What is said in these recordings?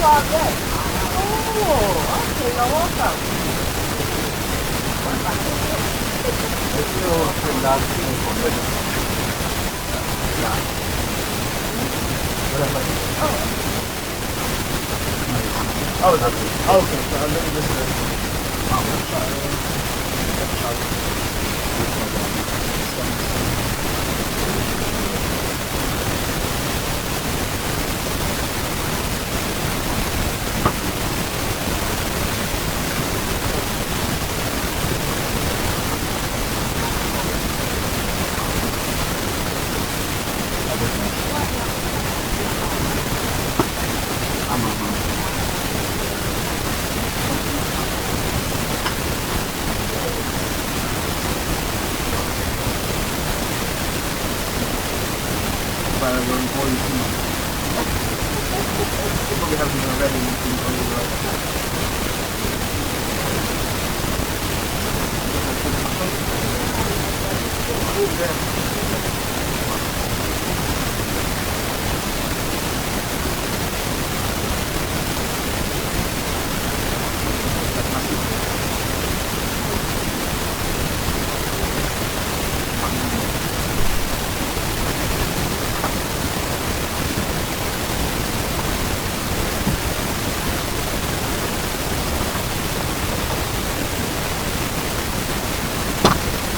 about that. Oh, okay, you're welcome. If you can that thing for me. Yeah. Oh, okay. So let me just.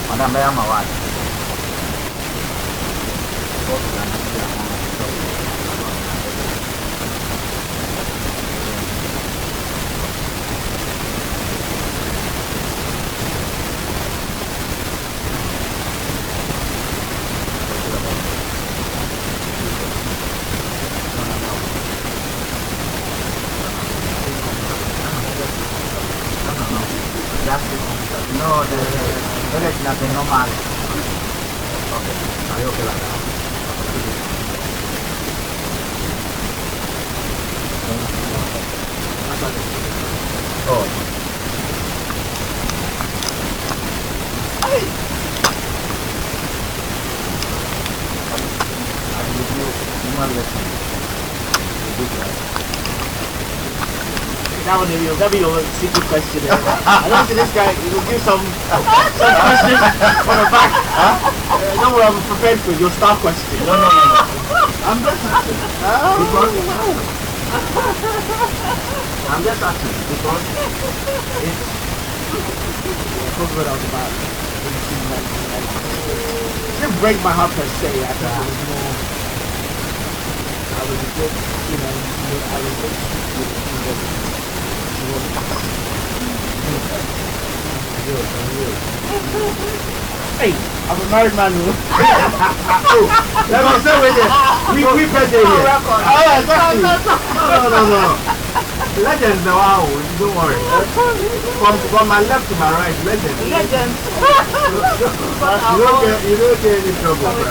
Madam bayar mawar. No, es nothing normal. Okay, I okay like that. Oh. I give you one lesson. That'll be your secret question. I don't think this guy will give some questions on the back. Don't worry, I'm prepared for your star question. No. I'm just asking. I'm just asking because it's what I was about. It didn't break my heart per se. I thought it was more. I was a bit, I was a bit. Hey, I'm a married man. let me say with it. We better here. No. Legends now, don't worry. From my left to my right, legends. You don't get any trouble, bro.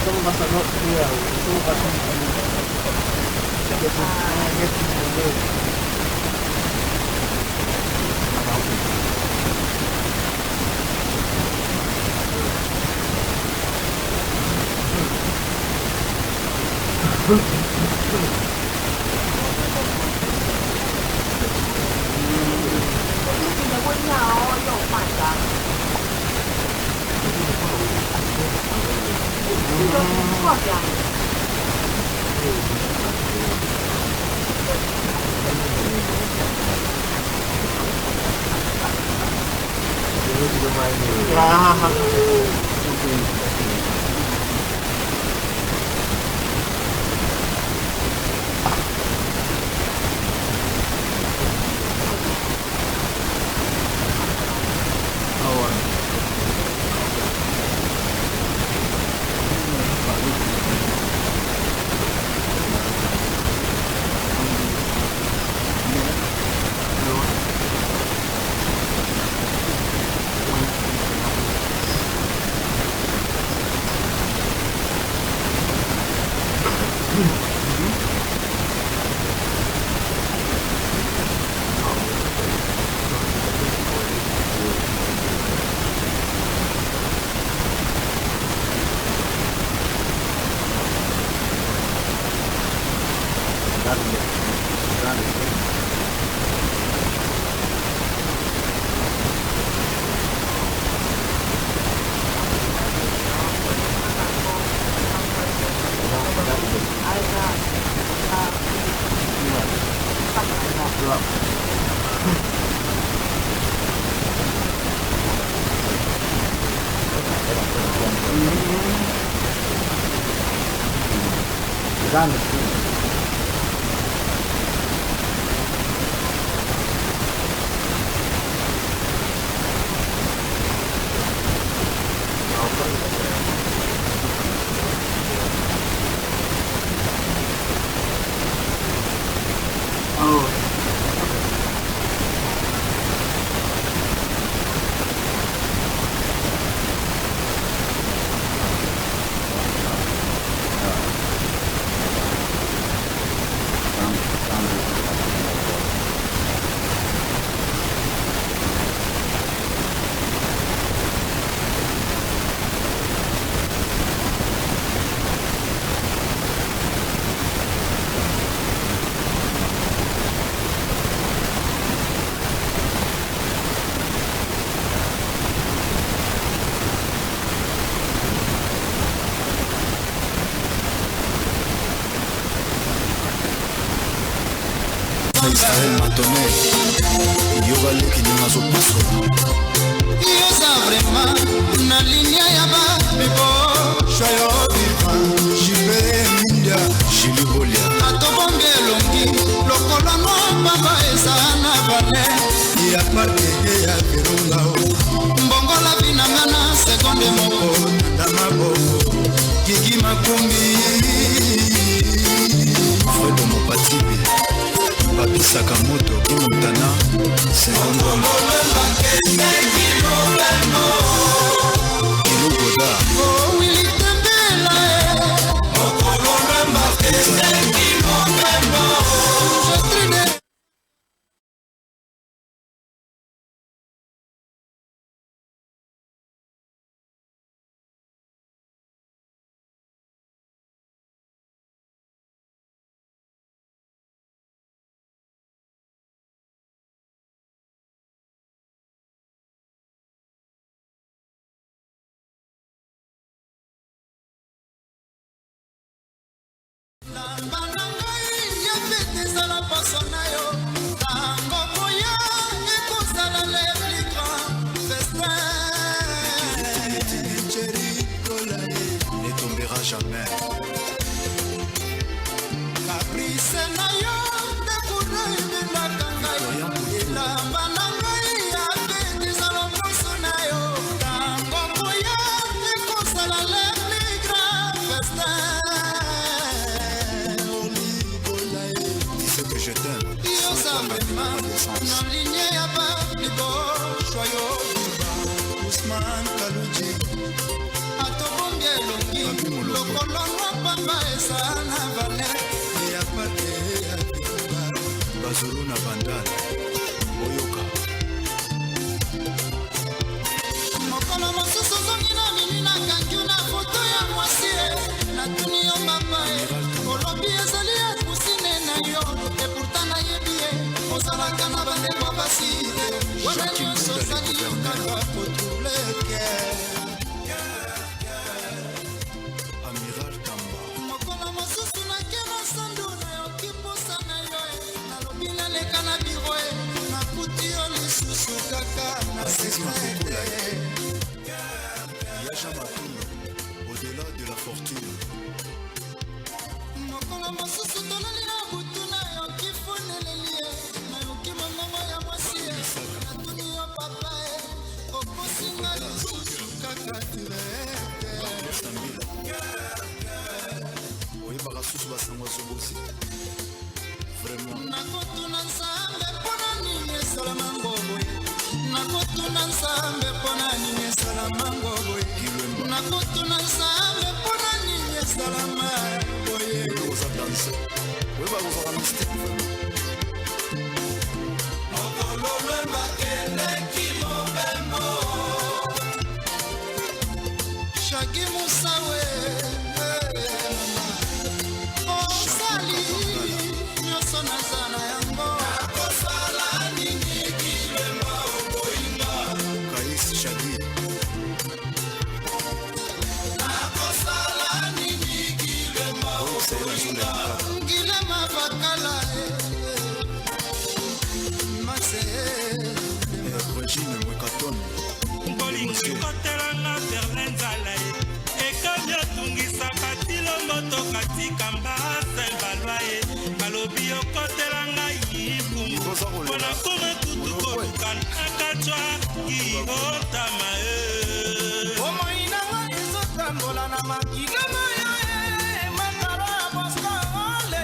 Some of us are not clear. Some of us Israel Matone, Yoga Luki Nyamazo Paso. Yosa vraiment, na ligne ya ba bibo, shoyo bifa, Jibe Mindia, Jilibolia. atobonge longi, lokolo no baba esana bane, Ya parte ya Virunga, mbongo la binangana sekonde moko, Namaboko, gigi makumbi, Fredo Mopatibi. Papi Sakamoto, Kimutana, Sekondo, Kilo Goda, oh Willy Tembela, je trine. ne tombera jamais. Dis que je t'aime. Bossman Kaluji atobonge longi lokolo no pamba esana vale ya pate ya kiba Bazulu na Bandal, Boyoka. mokolo mosusu zongi na mini na kangi na foto ya mwasi na tuni yo mama olobi ezali ya kusine na yo e pourtant na yebi ye ozalaka na bandeko basi wana nyonso ozali kaka kotubleke Amiral Tamba, mokolo mosusu nake na sandu na yoki posa na yo nalobi naleka na biro nakuti yo lisusu kaka na sekre Yaja Matuno, au-delà de la fortune. mokolo mosusu tolali na butu na yoki foneleli ye nayoki mongongo ya mwasi natuni yo papa okosinga lisusu kaka direte Oyebaka susu basangwa zobosi. Vraiment. nakotuna nzambe mpona nini esalama ngoboye nakotuna nzambe mpona nini esalama ngoboye nakotuna nzambe mpona nini esalama boye Oza danse. Oyebaka kozala mystique vraiment. shaki musawe osali nyonso naza na yango Kaïs Chadi. Oh, c'est la journée de ngilema bakala mase Gine Mwekaton. bolingo kotelanga verle nzala ye ekomi otungisaka tilo moto katika mbasel balwa ye balobi okotelanga yipungu mpona koma kutu koluka nakacwa kiotama ye omoinanga ezotambola na makigama ya ye makaro ya boskole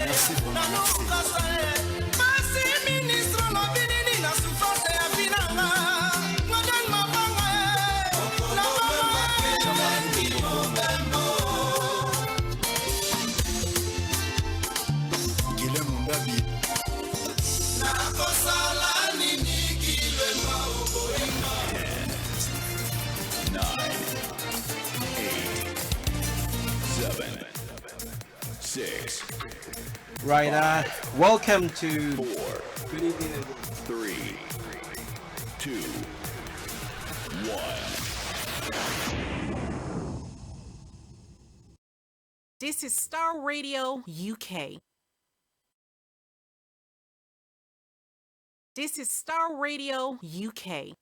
nalukasa ye pasi ministre lobinini na sufase ya binanga madang mabanga ye na Gile Mundabi. nakosala nini kilema oboinga 9, 8, 7, 6, Right, welcome to 4, Good evening. 3, 2, 1. This is Starr Radio UK. This is Starr Radio UK.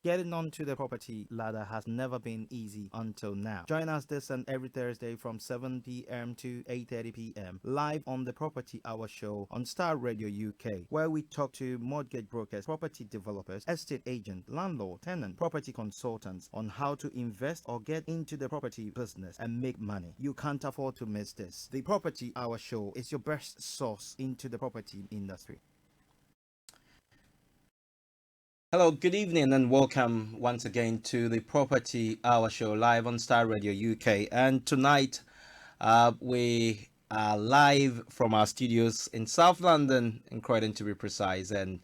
Getting onto the property ladder has never been easy until now. Join us this and every Thursday from 7 p.m. to 8:30 p.m. live on the Property Hour Show on Starr Radio UK, where we talk to mortgage brokers, property developers, estate agents, landlord, tenant, property consultants on how to invest or get into the property business and make money. You can't afford to miss this. The Property Hour Show is your best source into the property industry. Hello, good evening, and welcome once again to the Property Hour Show live on Star Radio UK. And tonight, we are live from our studios in South London, in Croydon to be precise. And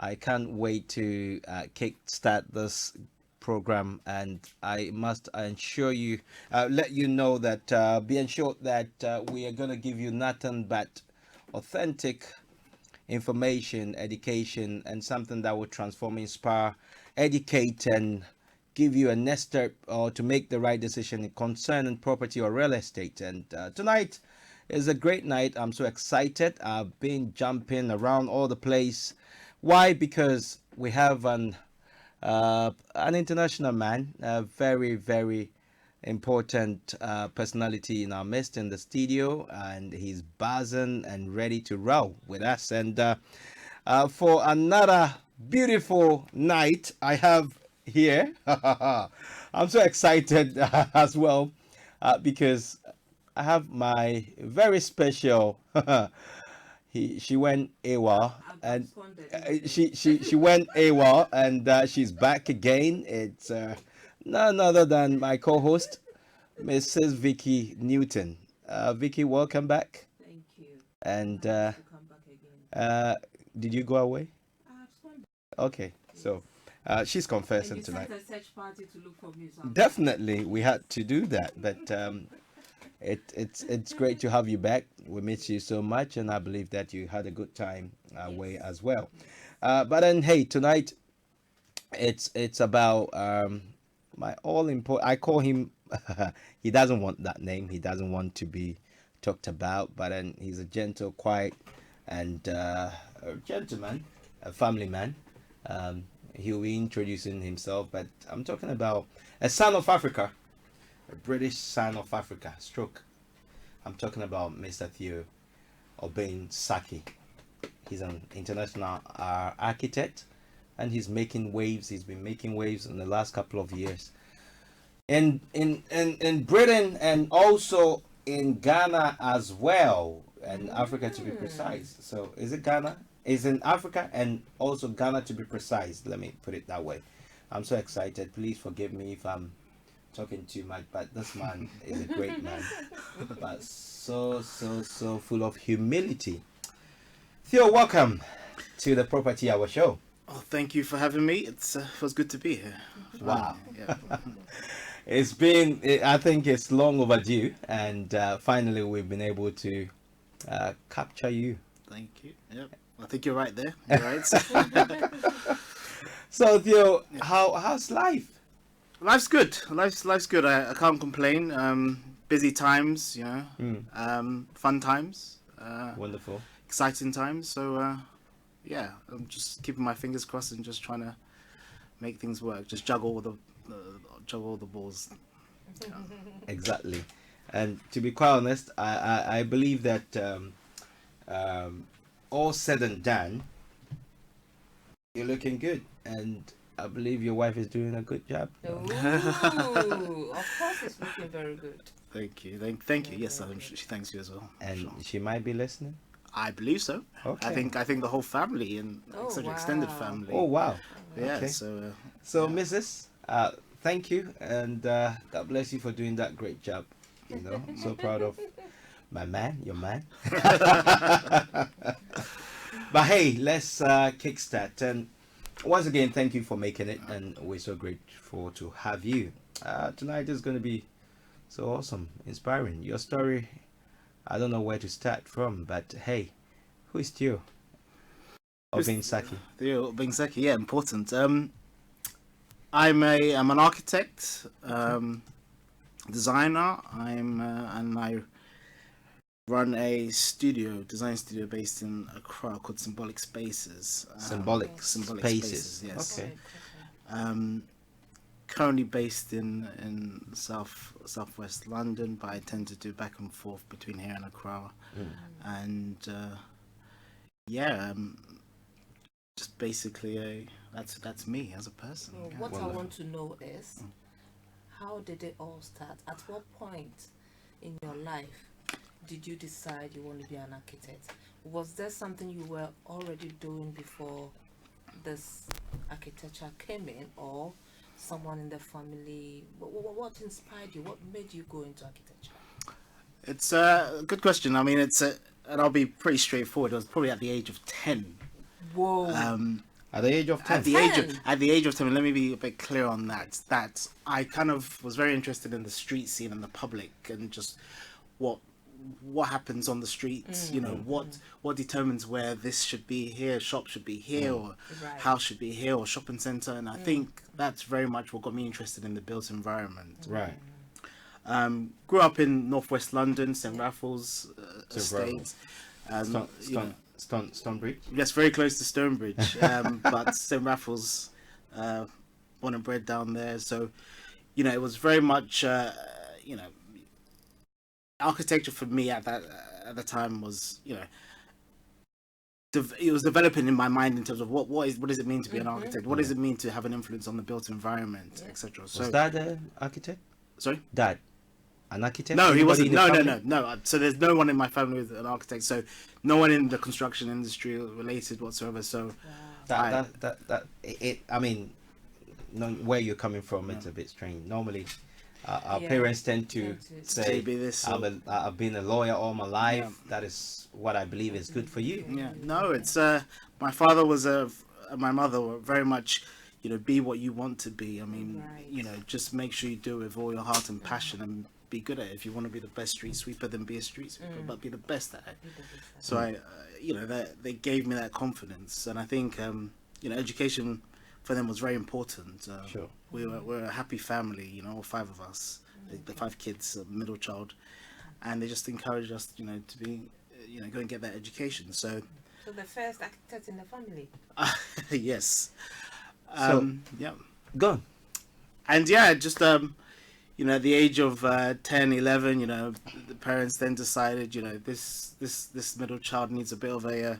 I can't wait to kickstart this program. And I must ensure you, let you know that, be ensured that we are going to give you nothing but authentic information, education, and something that will transform, inspire, educate, and give you a next step or to make the right decision concerning property or real estate. And tonight is a great night. I'm so excited. I've been jumping around all the place. Why? Because we have an international man, a very, very important personality in our midst in the studio, and he's buzzing and ready to roll with us. And for another beautiful night I have here, I'm so excited as well, because I have my very special she went AWOL, and she went AWOL, and she's back again. It's none other than my co-host, Mrs. Vicky Newton. Vicky, welcome back. Thank you. And To come back again. did you go away? Absconded. Okay, so she's confessing And you tonight. sent a search party to look for me. So Definitely, we had to do that, but it's great to have you back. We miss you so much, and I believe that you had a good time away as well. But then, hey, tonight it's about my all important. I call him. He doesn't want that name. He doesn't want to be talked about. But then he's a gentle, quiet, and a gentleman, a family man. He'll be introducing himself, but I'm talking about a son of Africa, a British son of Africa. Stroke. I'm talking about Mr. Theo Obeng-Sackey. He's an international architect, and he's making waves. He's been making waves in the last couple of years, in Britain, and also in Ghana as well, and Africa to be precise. So is it Ghana? Is in Africa and also Ghana to be precise. Let me put it that way. I'm so excited. Please forgive me if I'm talking too much, but this man is a great man, but so full of humility. Theo, welcome to the Property Hour Show. Oh, thank you for having me. It was good to be here. Wow. Yeah. It's been, I think it's long overdue, and finally we've been able to capture you. Thank you. Yep. I think you're right there. You're right. So Theo, how's life? Life's good. Life's good. I can't complain. Busy times, you know. Fun times. Wonderful. Exciting times. So yeah, I'm just keeping my fingers crossed and just trying to make things work. Just juggle all the balls. Exactly. And to be quite honest, I believe that all said and done, you're looking good, and I believe your wife is doing a good job. Ooh, of course, it's looking very good. Thank you. Thank you. Yes, she thanks you as well. And Sure. she might be listening. I believe so. Okay. I think the whole family and such extended wow. family. Oh wow. Yeah. Okay. So So, yeah. Mrs., thank you, and God bless you for doing that great job. You know, so proud of my man, your man. But hey, let's kickstart. And once again, thank you for making it, and we're so grateful to have you. Tonight is going to be so awesome, inspiring. Your story, I don't know where to start from, but hey, who is Theo? Obeng-Sackey. Theo Obeng-Sackey, yeah, important. I'm an architect, designer. And I run a design studio based in Accra called Symbolic Spaces. Symbolic Spaces. Yes. Okay. Currently based in southwest London, but I tend to do back and forth between here and Accra. And just basically that's me as a person. What I want to know is, how did it all start? At what point in your life did you decide you want to be an architect? Was there something you were already doing before this architecture came in, or someone in the family? What inspired you? What made you go into architecture? It's a good question. I mean, and I'll be pretty straightforward. It was probably at the age of 10. Whoa. At the age of 10? At the age of 10, let me be a bit clear on that. That I kind of was very interested in the street scene and the public, and just what happens on the streets. You know, what determines where this should be here, shop should be here, or house should be here, or shopping center. And I think that's very much what got me interested in the built environment. Right. Grew up in northwest London, St. Raffles Estate. Stonebridge? Yes, very close to Stonebridge, but St. Raffles, born and bred down there. So, you know, it was very much, architecture for me at the time was, it was developing in my mind in terms of what does it mean to be an architect? What does it mean to have an influence on the built environment, etc. So, was Dad an architect? Sorry? Dad? An architect? No, he wasn't. Family? No. So there's no one in my family who's an architect. So no one in the construction industry related whatsoever. So I mean, where you're coming from, it's a bit strange. Normally, our parents tend to say, I've been a lawyer all my life. Yeah. That is what I believe is good for you. Yeah. No, it's my father my mother were very much, be what you want to be. I mean, just make sure you do it with all your heart and passion, and be good at it. If you want to be the best street sweeper, then be a street sweeper, but be the best at it. So they gave me that confidence, and I think education for them was very important. Sure. We're a happy family, all 5 of us, the 5 kids, middle child, and they just encouraged us, to be, go and get that education. So the first architect in the family. Yes. Yeah. Go on. And just at the age of 10, 11, the parents then decided, this middle child needs a bit of a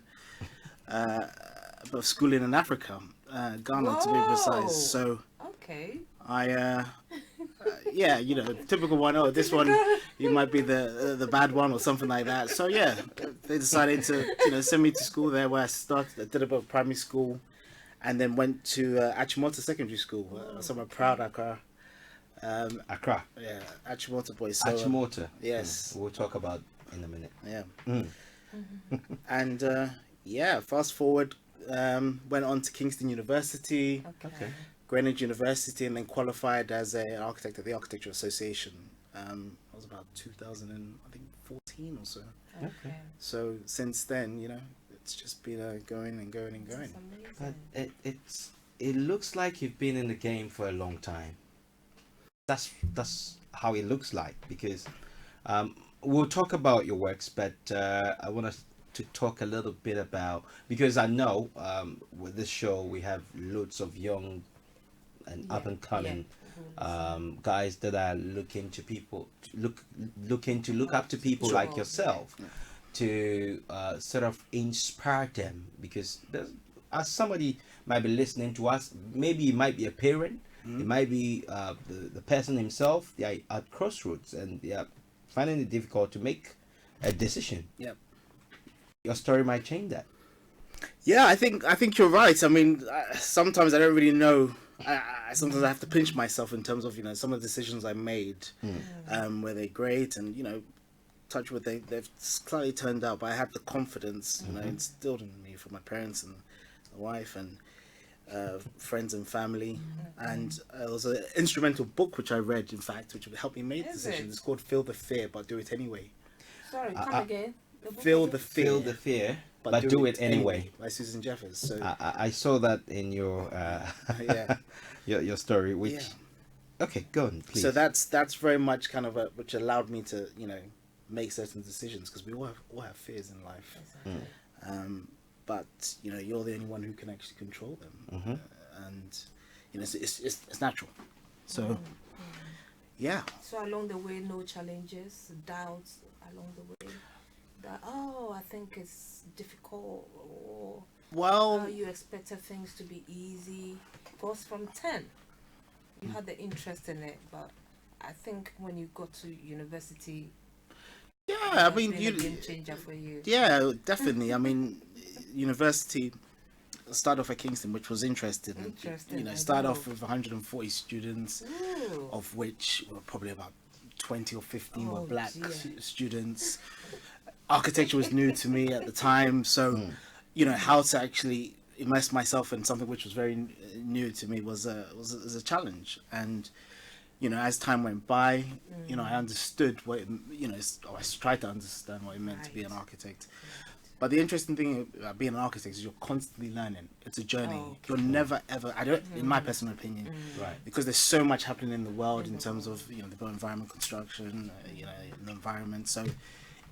bit of schooling in Africa, Ghana to be precise. So okay. I typical one. Oh, this one, you might be the bad one or something like that. So yeah, they decided to send me to school there, where I did a bit of primary school, and then went to Achimota Secondary School. So I'm proud Accra. Accra. Yeah, Achimota boys. So, Achimota. Yes. We'll talk about in a minute. Yeah. And fast forward, went on to Kingston University, Greenwich University, and then qualified as an architect at the Architecture Association. That was about 2014 or so. Okay. So since then, it's just been going and going and going. But it looks like you've been in the game for a long time. That's how it looks like, because we'll talk about your works, but I want us to talk a little bit about, because I know with this show we have loads of young and up and coming guys that are looking to people looking to look up to people like yourself to sort of inspire them, because as somebody might be listening to us, maybe it might be a parent, it might be the person himself. They are at crossroads and they are finding it difficult to make a decision. Your story might change that. Yeah, I think you're right. I mean, sometimes I don't really know. Sometimes I have to pinch myself in terms of, you know, some of the decisions I made, were they great, and, you know, touch wood, they've slightly turned out, but I had the confidence, you know, instilled in me from my parents and my wife and friends and family. And there was an instrumental book which I read, in fact, which helped me make decisions. It's called Feel the Fear, but Do It Anyway. Sorry, come again. Feel the fear, but do it anyway. By Susan Jeffers. So I saw that in your your story, which okay, go on, please. So that's very much kind of which allowed me to, you know, make certain decisions, because we all have fears in life. But you know, you're the only one who can actually control them, and you know, it's natural. So yeah. So along the way, no challenges, doubts along the way. That I think it's difficult, or you expected things to be easy. Because from 10, you had the interest in it, but I think when you got to university, I mean, a game changer for you. Yeah, definitely. I mean, university started off at Kingston, which was interesting. You know, started off with 140 students, of which were probably about 20 or 15 were black students. Architecture was new to me at the time, so you know, how to actually immerse myself in something which was very new to me was a challenge. And you know, as time went by, you know, I understood what it, you know, I tried to understand what it meant to be an architect. But the interesting thing about being an architect is you're constantly learning. It's a journey. You're never ever, in my personal opinion, because there's so much happening in the world in terms of, you know, the built environment construction, you know, the environment. So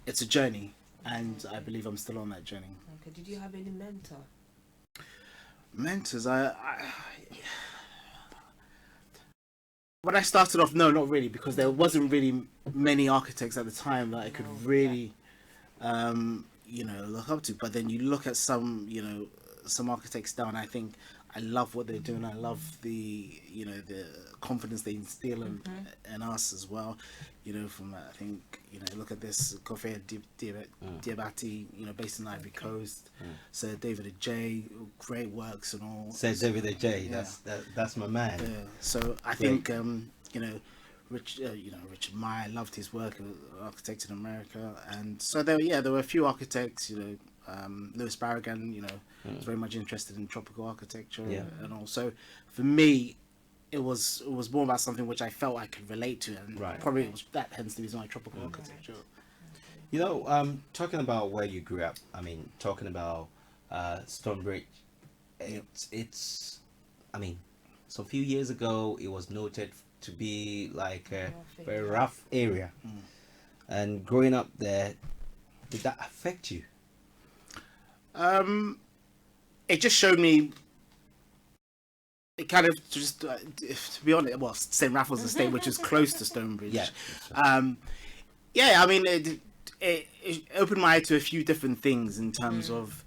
it's a journey, and I believe I'm still on that journey. Okay. Did you have any mentor? Mentors, when I started off, no, not really, because there wasn't really many architects at the time that I could really, you know, look up to. But then you look at some, you know, some architects now, and I think I love what they're doing. I love the, you know, the confidence they instill in us as well. You know, from I think, you know, look at this Kofi Diabati, you know, based in Ivory Coast. Sir David J, great works and all. Sir David J, that's my man. Yeah. So I think you know, Richard Meyer, loved his work, architect in America, and so there were a few architects, you know, Louis Barragan, you know, was very much interested in tropical architecture, and also for me, it was more about something which I felt I could relate to, and probably it was that, hence the reason why tropical architecture. You know, talking about where you grew up, I mean, talking about Stonebridge, it's, I mean, so a few years ago, it was noted to be like a very rough area, and growing up there, did that affect you? It just showed me. It kind of just, to be honest, well, St. Raffles Estate, which is close to Stonebridge. I mean, it opened my eye to a few different things in terms of,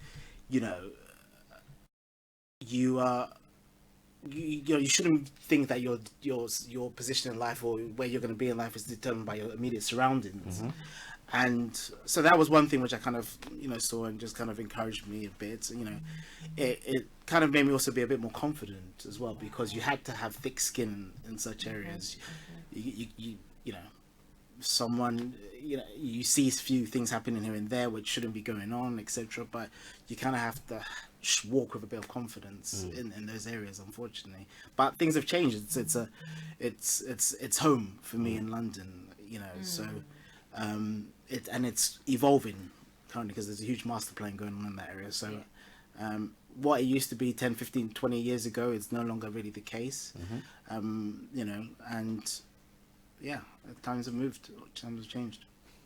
you know, you shouldn't think that your position in life or where you're going to be in life is determined by your immediate surroundings. And so that was one thing which I kind of, you know, saw and just kind of encouraged me a bit. You know, it kind of made me also be a bit more confident as well, because you had to have thick skin in such areas. You know, someone, you know, you see a few things happening here and there which shouldn't be going on, etc. But you kind of have to walk with a bit of confidence in those areas, unfortunately. But things have changed. It's home for me in London, you know. So it's evolving currently, because there's a huge master plan going on in that area. So what it used to be 10, 15, 20 years ago, it's no longer really the case. You know, and yeah, times have moved, times have changed.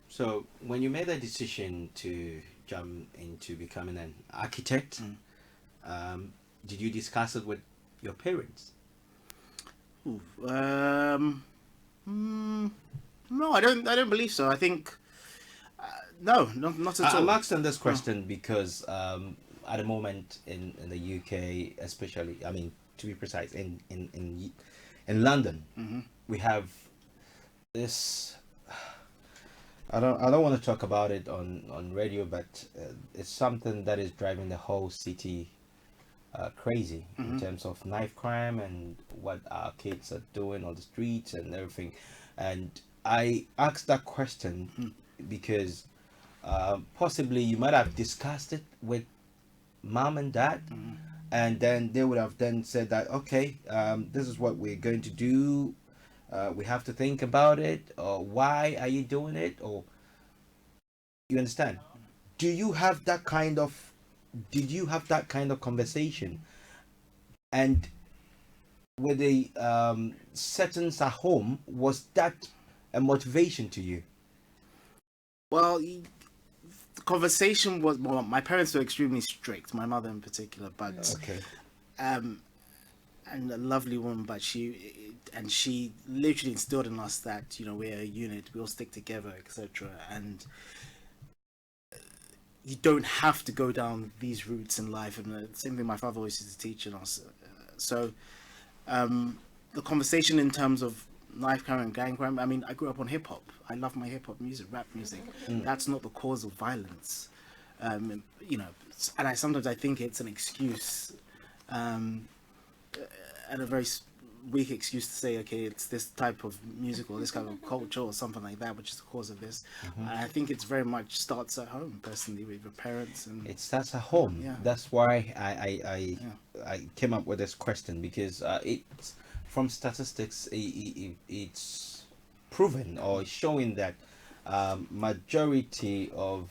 So when you made a decision to jump into becoming an architect, did you discuss it with your parents? Ooh, no, I don't believe so. I think no, not at all. I'm asking this question because at the moment in the UK, especially, I mean, to be precise, in London, we have this. I don't want to talk about it on radio, but it's something that is driving the whole city crazy in terms of knife crime and what our kids are doing on the streets and everything. And I asked that question because possibly you might have discussed it with mom and dad, and then they would have then said that, okay, this is what we're going to do. We have to think about it, or why are you doing it, or you understand? Did you have that kind of conversation? And with the settings at home, was that a motivation to you? Well, the conversation was, well, my parents were extremely strict, my mother in particular, but Okay. and a lovely woman, but she literally instilled in us that, you know, we're a unit, we all stick together, etc. And you don't have to go down these routes in life, and the same thing my father always used to teach us. So the conversation in terms of knife crime and gang crime, I mean, I grew up on hip hop. I love my hip hop music, rap music. That's not the cause of violence, you know. And sometimes I think it's an excuse, and a very weak excuse to say, okay, it's this type of music or this kind of culture or something like that which is the cause of this. I think it's very much starts at home, personally, with your parents. And It starts at home. Yeah. That's why I came up with this question, because it's from statistics. It's proven or showing that majority of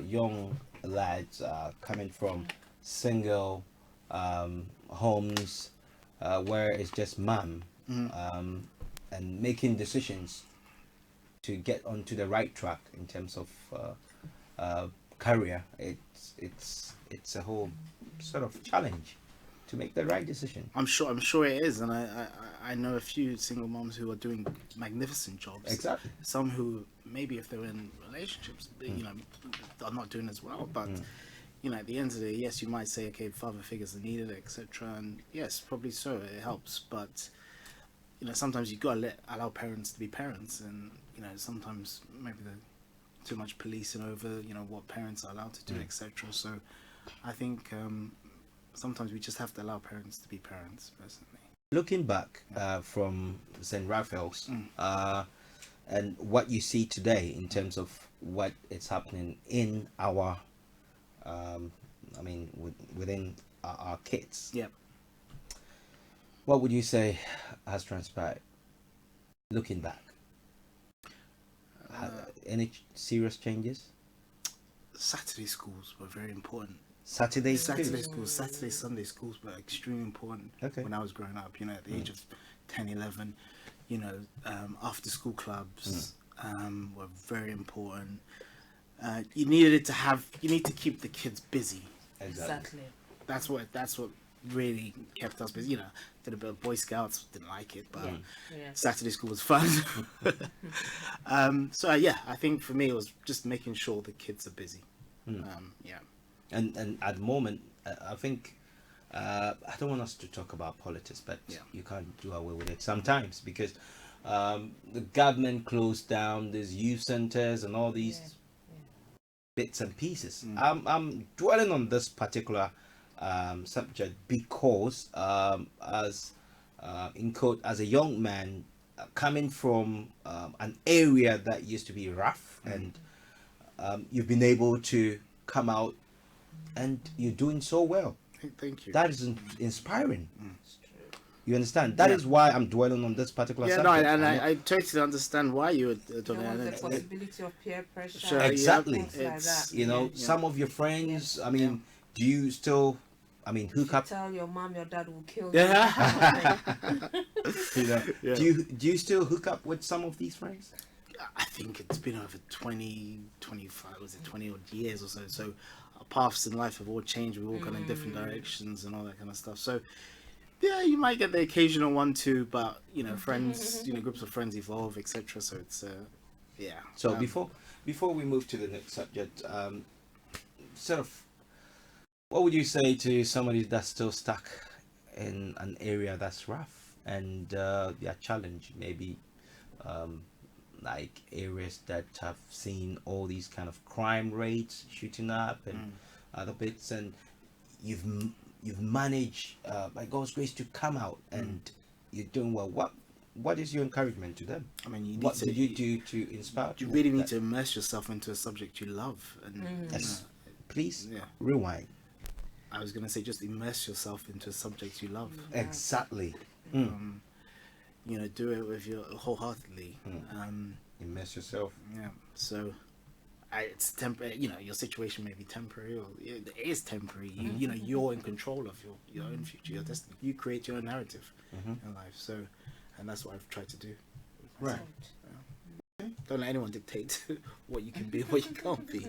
young lads are coming from single homes where it's just mom, and making decisions to get onto the right track in terms of career. It's a whole sort of challenge to make the right decision. I'm sure it is, and I know a few single moms who are doing magnificent jobs. Exactly. Some who maybe if they're in relationships, you know, are not doing as well. But you know, at the end of the day, yes, you might say, okay, father figures are needed, etc. And yes, probably so, it helps. But you know, sometimes you gotta allow parents to be parents, and you know, sometimes maybe they're too much policing over, you know, what parents are allowed to do, etc. So I think sometimes we just have to allow parents to be parents, personally. Looking back from St. Raphael's and what you see today in terms of what is happening in our, within our kids. Yep. What would you say has transpired? Looking back, any serious changes? Saturday schools were very important. Saturday schools, Saturday, Sunday schools were extremely important when I was growing up, you know, at the age of 10, 11, you know, after school clubs were very important. You need to keep the kids busy. Exactly. That's what really kept us busy. You know, did a bit of Boy Scouts, didn't like it, but Saturday school was fun. So yeah, I think for me it was just making sure the kids are busy. Yeah. And at the moment, I think I don't want us to talk about politics, but you can't do away with it sometimes, because the government closed down these youth centers and all these bits and pieces. I'm dwelling on this particular subject because as in quote, as a young man coming from an area that used to be rough, and you've been able to come out and you're doing so well. Thank you. That is inspiring. You understand? That is why I'm dwelling on this particular subject. No, and I totally understand why you were doing The it. possibility of peer pressure. Sure, exactly. It's, you know, some of your friends, I mean, do you still, hook up? Tell your mom your dad will kill you. Yeah. You know, do you still hook up with some of these friends? I think it's been over 20 odd years or so. So our paths in life have all changed. We've all gone in different directions and all that kind of stuff. So Yeah, you might get the occasional one too, but you know, friends, you know, groups of friends evolve, etc. So it's yeah. So before we move to the next subject, sort of, what would you say to somebody that's still stuck in an area that's rough and they are challenged, maybe like areas that have seen all these kind of crime rates shooting up and other bits, and you've managed by God's grace to come out and you're doing well. What is your encouragement to them? I mean, what did you do to inspire? You really need to immerse yourself into a subject you love, and yes. Please, yeah. Rewind. I was gonna say, just immerse yourself into a subject you love. Exactly. You know, do it with your wholeheartedly. Immerse yourself. Yeah. So, it's temporary. You know, your situation may be temporary, or it is temporary. You know, you're in control of your own future, your destiny. You create your own narrative in life. So, and that's what I've tried to do. Right. Yeah. Don't let anyone dictate what you can be and what you can't be.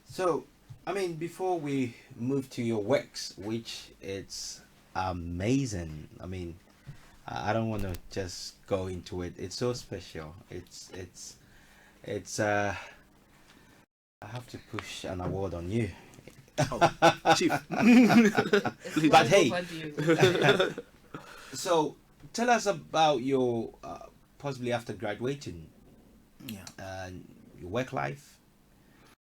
So, I mean, before we move to your works, which it's amazing. I mean, I don't want to just go into it. It's so special. It's I have to push an award on you. Oh, Chief. But hey, so tell us about your possibly after graduating. Yeah. Your work life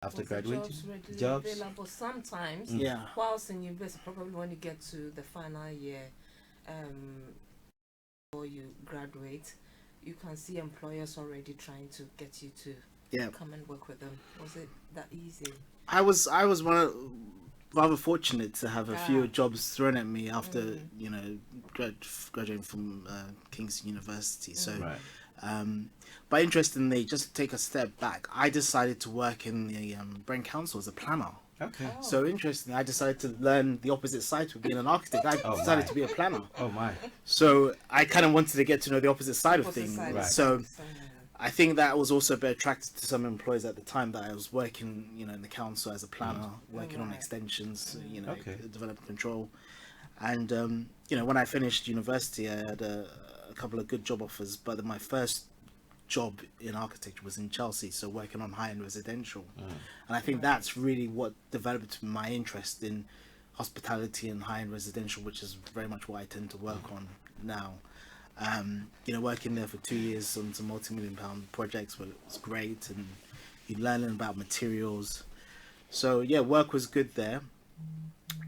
after graduating. Jobs. Available sometimes. Yeah. Whilst in university, probably when you get to the final year, before you graduate, you can see employers already trying to get you to come and work with them. Was it that easy? I was rather fortunate to have a few jobs thrown at me after you know graduating from Kingston University. So, but interestingly, just to take a step back, I decided to work in the Brent Council as a planner. Okay. So interesting. I decided to learn the opposite side to being an architect. I decided to be a planner. Oh my. So I kind of wanted to get to know the opposite side of things. Right. So I think that was also a bit attractive to some employees at the time, that I was working, you know, in the council as a planner, working on extensions, you know, development control. And, you know, when I finished university, I had a couple of good job offers, but then my first job in architecture was in Chelsea, so working on high-end residential. And I think that's really what developed my interest in hospitality and high-end residential, which is very much what I tend to work on now. You know, working there for 2 years on some multi-million-pound projects was great, and you learning about materials. So yeah, work was good there.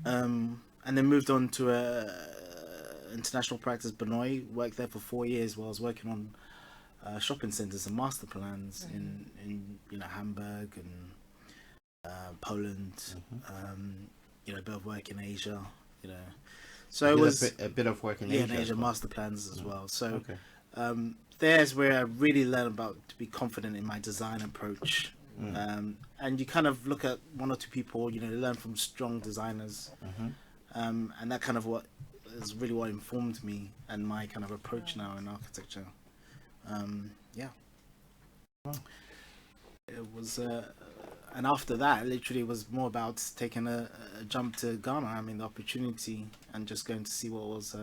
And then moved on to international practice, Benoit. Worked there for 4 years while I was working on shopping centres and master plans in you know, Hamburg and Poland. You know, a bit of work in Asia. You know. So it was a bit of work in Asia. Asia. In Asia, master plans as well. So there's where I really learned about to be confident in my design approach. And you kind of look at one or two people, you know, learn from strong designers, and that kind of what is really what informed me and my kind of approach now in architecture. It was, and after that, literally, it was more about taking a jump to Ghana. I mean, the opportunity, and just going to see what was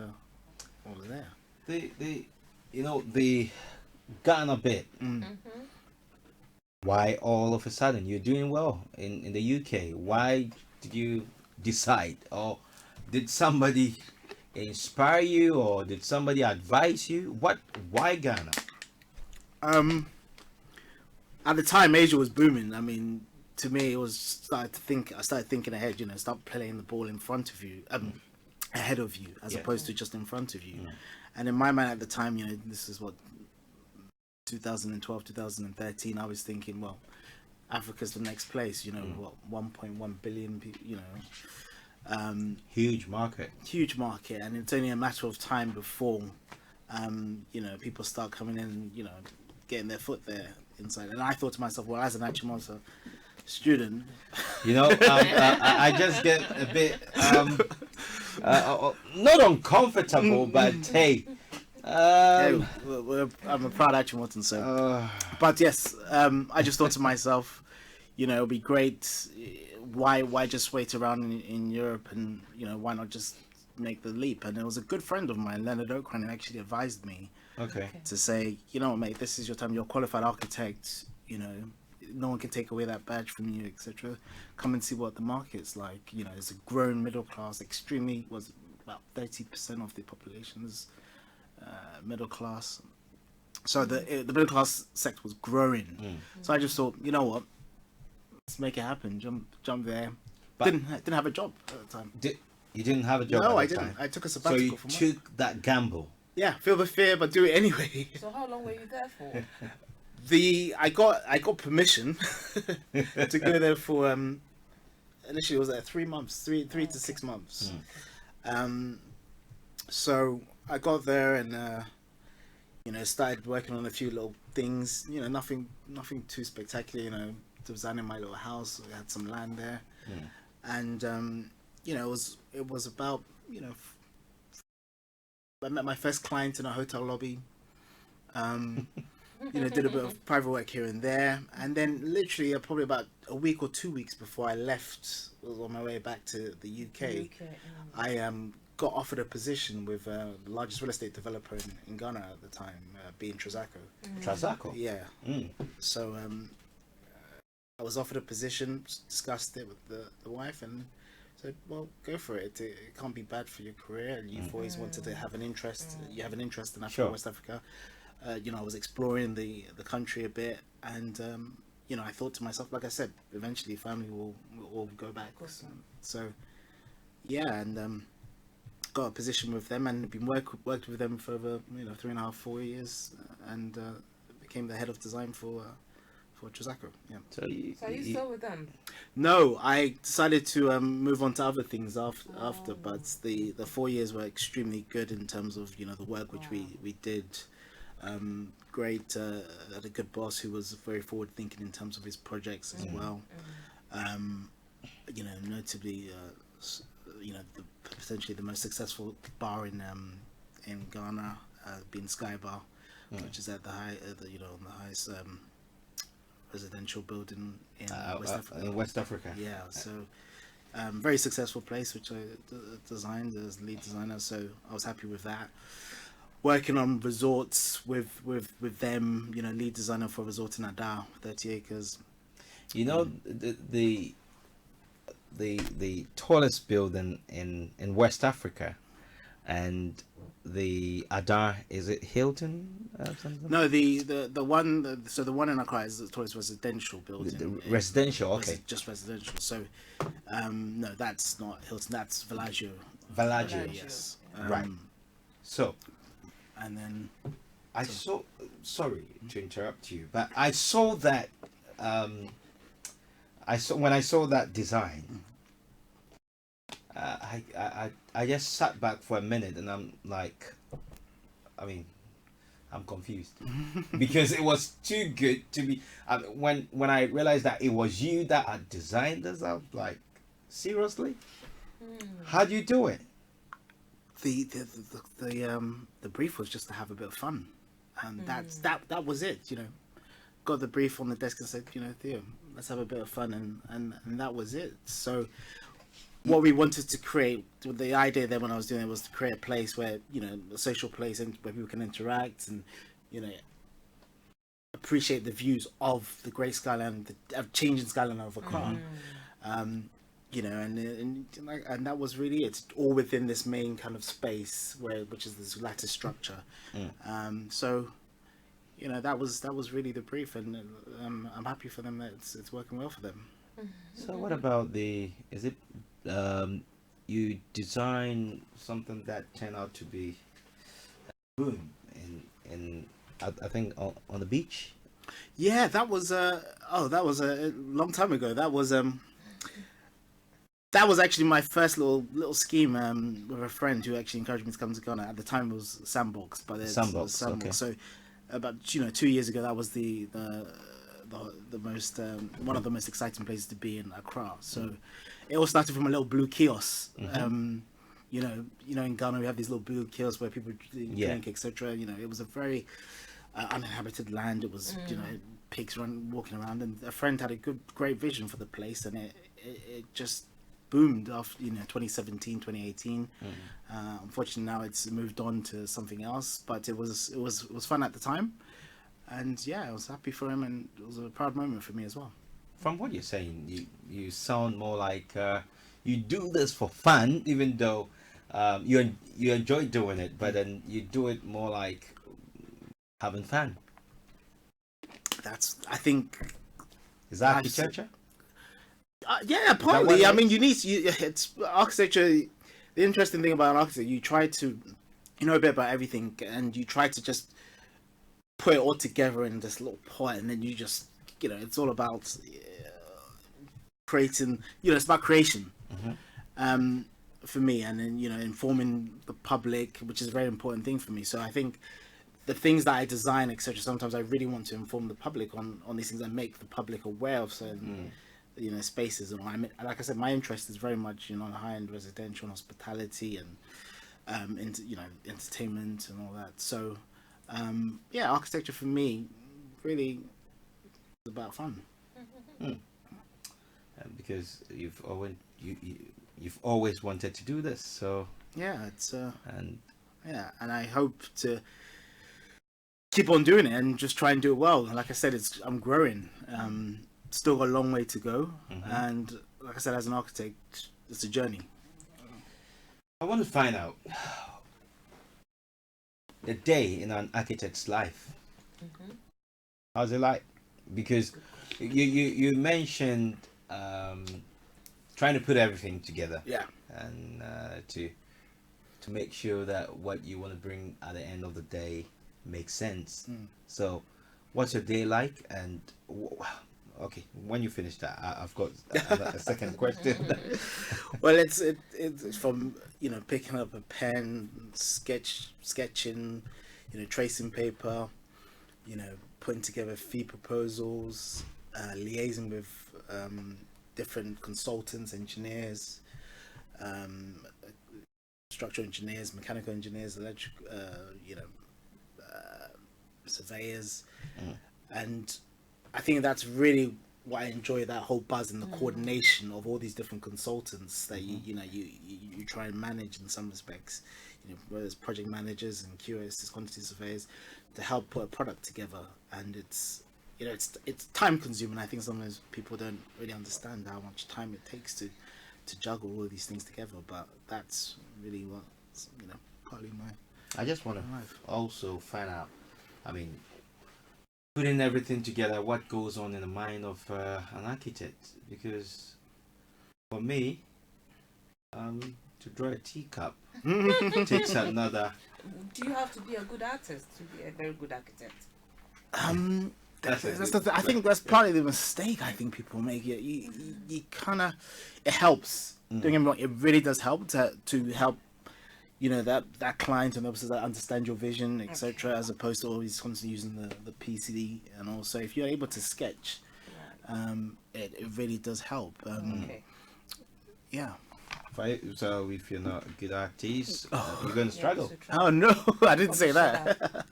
there. The you know, the Ghana bit. Why all of a sudden you're doing well in the UK? Why did you decide, or did somebody inspire you, or did somebody advise you? Why Ghana? At the time, Asia was booming. I mean, to me, it was I started thinking ahead. You know, start playing the ball in front of you, ahead of you, as opposed to just in front of you. And in my mind at the time, you know, this is what 2012, 2013. I was thinking, well, Africa's the next place. You know, what 1.1 billion people. You know, huge market, and it's only a matter of time before, you know, people start coming in. You know, getting their foot there inside. And I thought to myself, well, as an Achimota student, you know, I just get a bit not uncomfortable, but hey. I'm a proud Achimotan, so. But yes, I just thought to myself, you know, it'll be great. Why just wait around in Europe, and you know, why not just make the leap. And it was a good friend of mine, Leonard Okran, who actually advised me Okay. to say, you know what, mate, this is your time. You're a qualified architect. You know, no one can take away that badge from you, etc. Come and see what the market's like. You know, it's a growing middle class. Extremely, was about 30% of the population is middle class. So the middle class sector was growing. So I just thought, you know what, let's make it happen. Jump there. But didn't have a job at the time. You didn't have a job? No, at I the didn't. time. I took a So sabbatical you from work. took that gamble. Yeah, feel the fear, but do it anyway. So how long were you there for? I got permission to go there for initially it was 3 months, three to 6 months. So I got there and you know, started working on a few little things. You know, nothing too spectacular. You know, designing my little house. We had some land there, and you know, it was about, you know, I met my first client in a hotel lobby. You know, did a bit of private work here and there, and then literally probably about a week or 2 weeks before I left, was on my way back to the UK. I got offered a position with the largest real estate developer in Ghana at the time, being Trazaco. Trazaco? Yeah. So I was offered a position, discussed it with the wife, and said, well, go for it. It can't be bad for your career. You've always wanted to have an interest. You have an interest in Africa, West Africa. You know, I was exploring the country a bit, and you know, I thought to myself, like I said, eventually family will all go back. So yeah, and got a position with them, and been worked with them for over, you know, 3.5, 4 years, and became the head of design for Trazaco. Yeah. So are you still with them? No, I decided to move on to other things after, but the 4 years were extremely good in terms of, you know, the work which we did. Great, had a good boss who was very forward thinking in terms of his projects as well. You know, notably, you know, potentially the most successful bar in Ghana, being Sky Bar, which is at the you know, on the highest residential building in West Africa. In West Africa. Yeah, so very successful place which I designed as lead designer. So I was happy with that. Working on resorts with them, you know, lead designer for a resort in Ada, 30 acres. You know, the tallest building in West Africa, and the Ada, is it Hilton? Something? No, the one. So the one in Accra is the tallest residential building. The residential, okay. Just residential. So no, that's not Hilton. That's Villaggio. Villaggio, yes. Right. So. And then I saw. Sorry to interrupt you, but I saw that. When I saw that design. I just sat back for a minute, and I'm like, I mean, I'm confused because it was too good to be. When I realized that it was you that had designed this, I was like, seriously, how do you do it? The brief was just to have a bit of fun, and that was it. You know, got the brief on the desk and said, you know, Theo, let's have a bit of fun, and that was it. So what we wanted to create, the idea then when I was doing it, was to create a place where, you know, a social place and where people can interact and, you know, appreciate the views of the great skyline, the changing skyline of Accra. You know, and that was really it, all within this main kind of space which is this lattice structure. So, you know, that was really the brief, and I'm happy for them that it's working well for them. So what about is it you design something that turned out to be a boom in I think on the beach? Yeah, that was a long time ago. That was actually my first little scheme with a friend who actually encouraged me to come to Ghana. At the time it was Sandbox, but it's Sandbox. Okay. So about 2 years ago, that was the most one of the most exciting places to be in Accra. So it all started from a little blue kiosk. You know, in Ghana we have these little blue kiosks where people drink, etc. You know, it was a very uninhabited land. It was you know, pigs walking around, and a friend had a great vision for the place, and it just boomed after 2017, 2018. Unfortunately, now it's moved on to something else. But it was fun at the time, and yeah, I was happy for him, and it was a proud moment for me as well. From what you're saying, you sound more like you do this for fun, even though you enjoy doing it, but then you do it more like having fun. I think. Is that architecture? Yeah, partly. I mean, it's architecture. The interesting thing about an architect, you try to, a bit about everything, and you try to just put it all together in this little pot, and then you just, it's all about creating. It's about creation. For me, and then informing the public, which is a very important thing for me. So I think the things that I design, etc. Sometimes I really want to inform the public on these things and make the public aware of certain spaces. And like I said, my interest is very much high-end residential and hospitality and entertainment and all that. So architecture for me really is about fun. Because you've always wanted to do this, so it's and I hope to keep on doing it and just try and do it well. Like I said, I'm growing. Still got a long way to go, and like I said, as an architect, it's a journey. I want to find out the day in an architect's life. How's it like? Because you mentioned trying to put everything together, and to make sure that what you want to bring at the end of the day makes sense. So what's your day like? And okay, when you finish that, I've got a second question. Well, it's from picking up a pen, sketching, tracing paper, putting together fee proposals, liaising with different consultants, engineers, structural engineers, mechanical engineers, electrical, surveyors, and I think that's really what I enjoy, that whole buzz and the coordination of all these different consultants that you try and manage in some respects, whether it's project managers and QS, quantity surveyors, to help put a product together. And it's time consuming. I think sometimes people don't really understand how much time it takes to juggle all of these things together, but that's really what's partly my I just want to life. also find out, I mean, putting everything together, what goes on in the mind of an architect. Because for me, to draw a teacup takes another. Do you have to be a good artist to be a very good architect? I think that's partly the mistake I think people make. You kind of, it helps. Don't get me wrong, it really does help to help that client and officers that understand your vision, etc., as opposed to always constantly using the PCD. And also, if you're able to sketch, it really does help. So if you're not a good artist, you're going to struggle. Oh no, I didn't say that.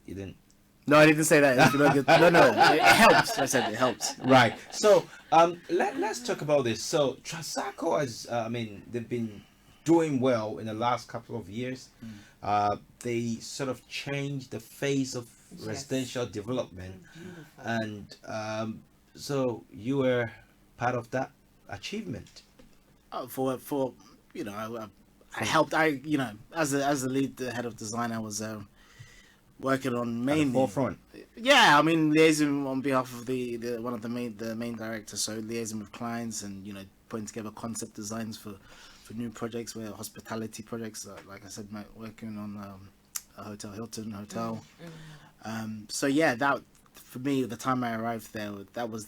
You didn't. No, I didn't say that. If you're not good, no, it helps. I said it helps. Right. So let's talk about this. So Trasaco has, they've been doing well in the last couple of years. They sort of changed the face of residential development, and so you were part of that achievement. For I helped. As the head of design, I was working on mainly forefront. Yeah, liaising on behalf of the main director, so liaising with clients and putting together concept designs for new projects, where hospitality projects, like I said, working on a hotel, Hilton Hotel. So yeah, that for me, the time I arrived there, that was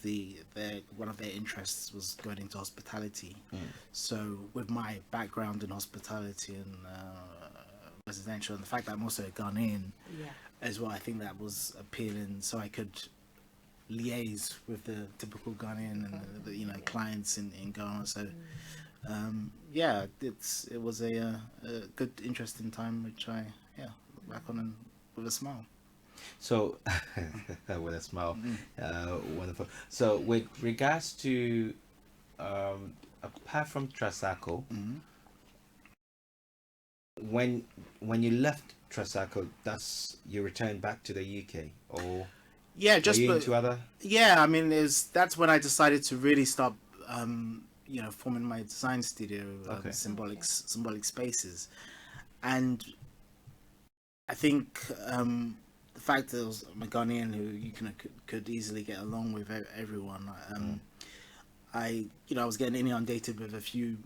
one of their interests was going into hospitality. So with my background in hospitality and residential, and the fact that I'm also a Ghanaian as well, I think that was appealing. So I could liaise with the typical Ghanaian and the clients in Ghana. So it was a good, interesting time, which I look back on with a smile. So, with a smile, wonderful. So, with regards to, apart from Trasaco, when you left Trasaco, that's you returned back to the UK, or Yeah, just were you but, into other? yeah. I mean, that's when I decided to really start, forming my design studio, Okay. symbolic spaces, and I think the fact that I was a Ghanaian who could easily get along with everyone. I was getting inundated with a few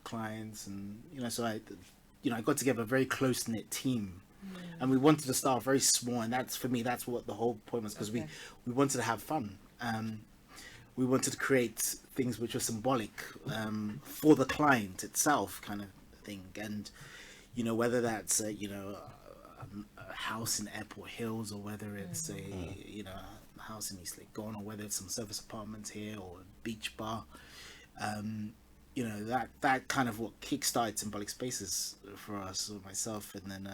clients, and so I got together a very close knit team. And we wanted to start very small, and that's for me. That's what the whole point was, because we wanted to have fun. We wanted to create things which were symbolic for the client itself, kind of thing. And whether that's a house in Airport Hills, or whether it's a house in East Lake Gone, or whether it's some service apartments here or a beach bar. That kind of what kickstarted Symbolic Spaces for us, or myself, and then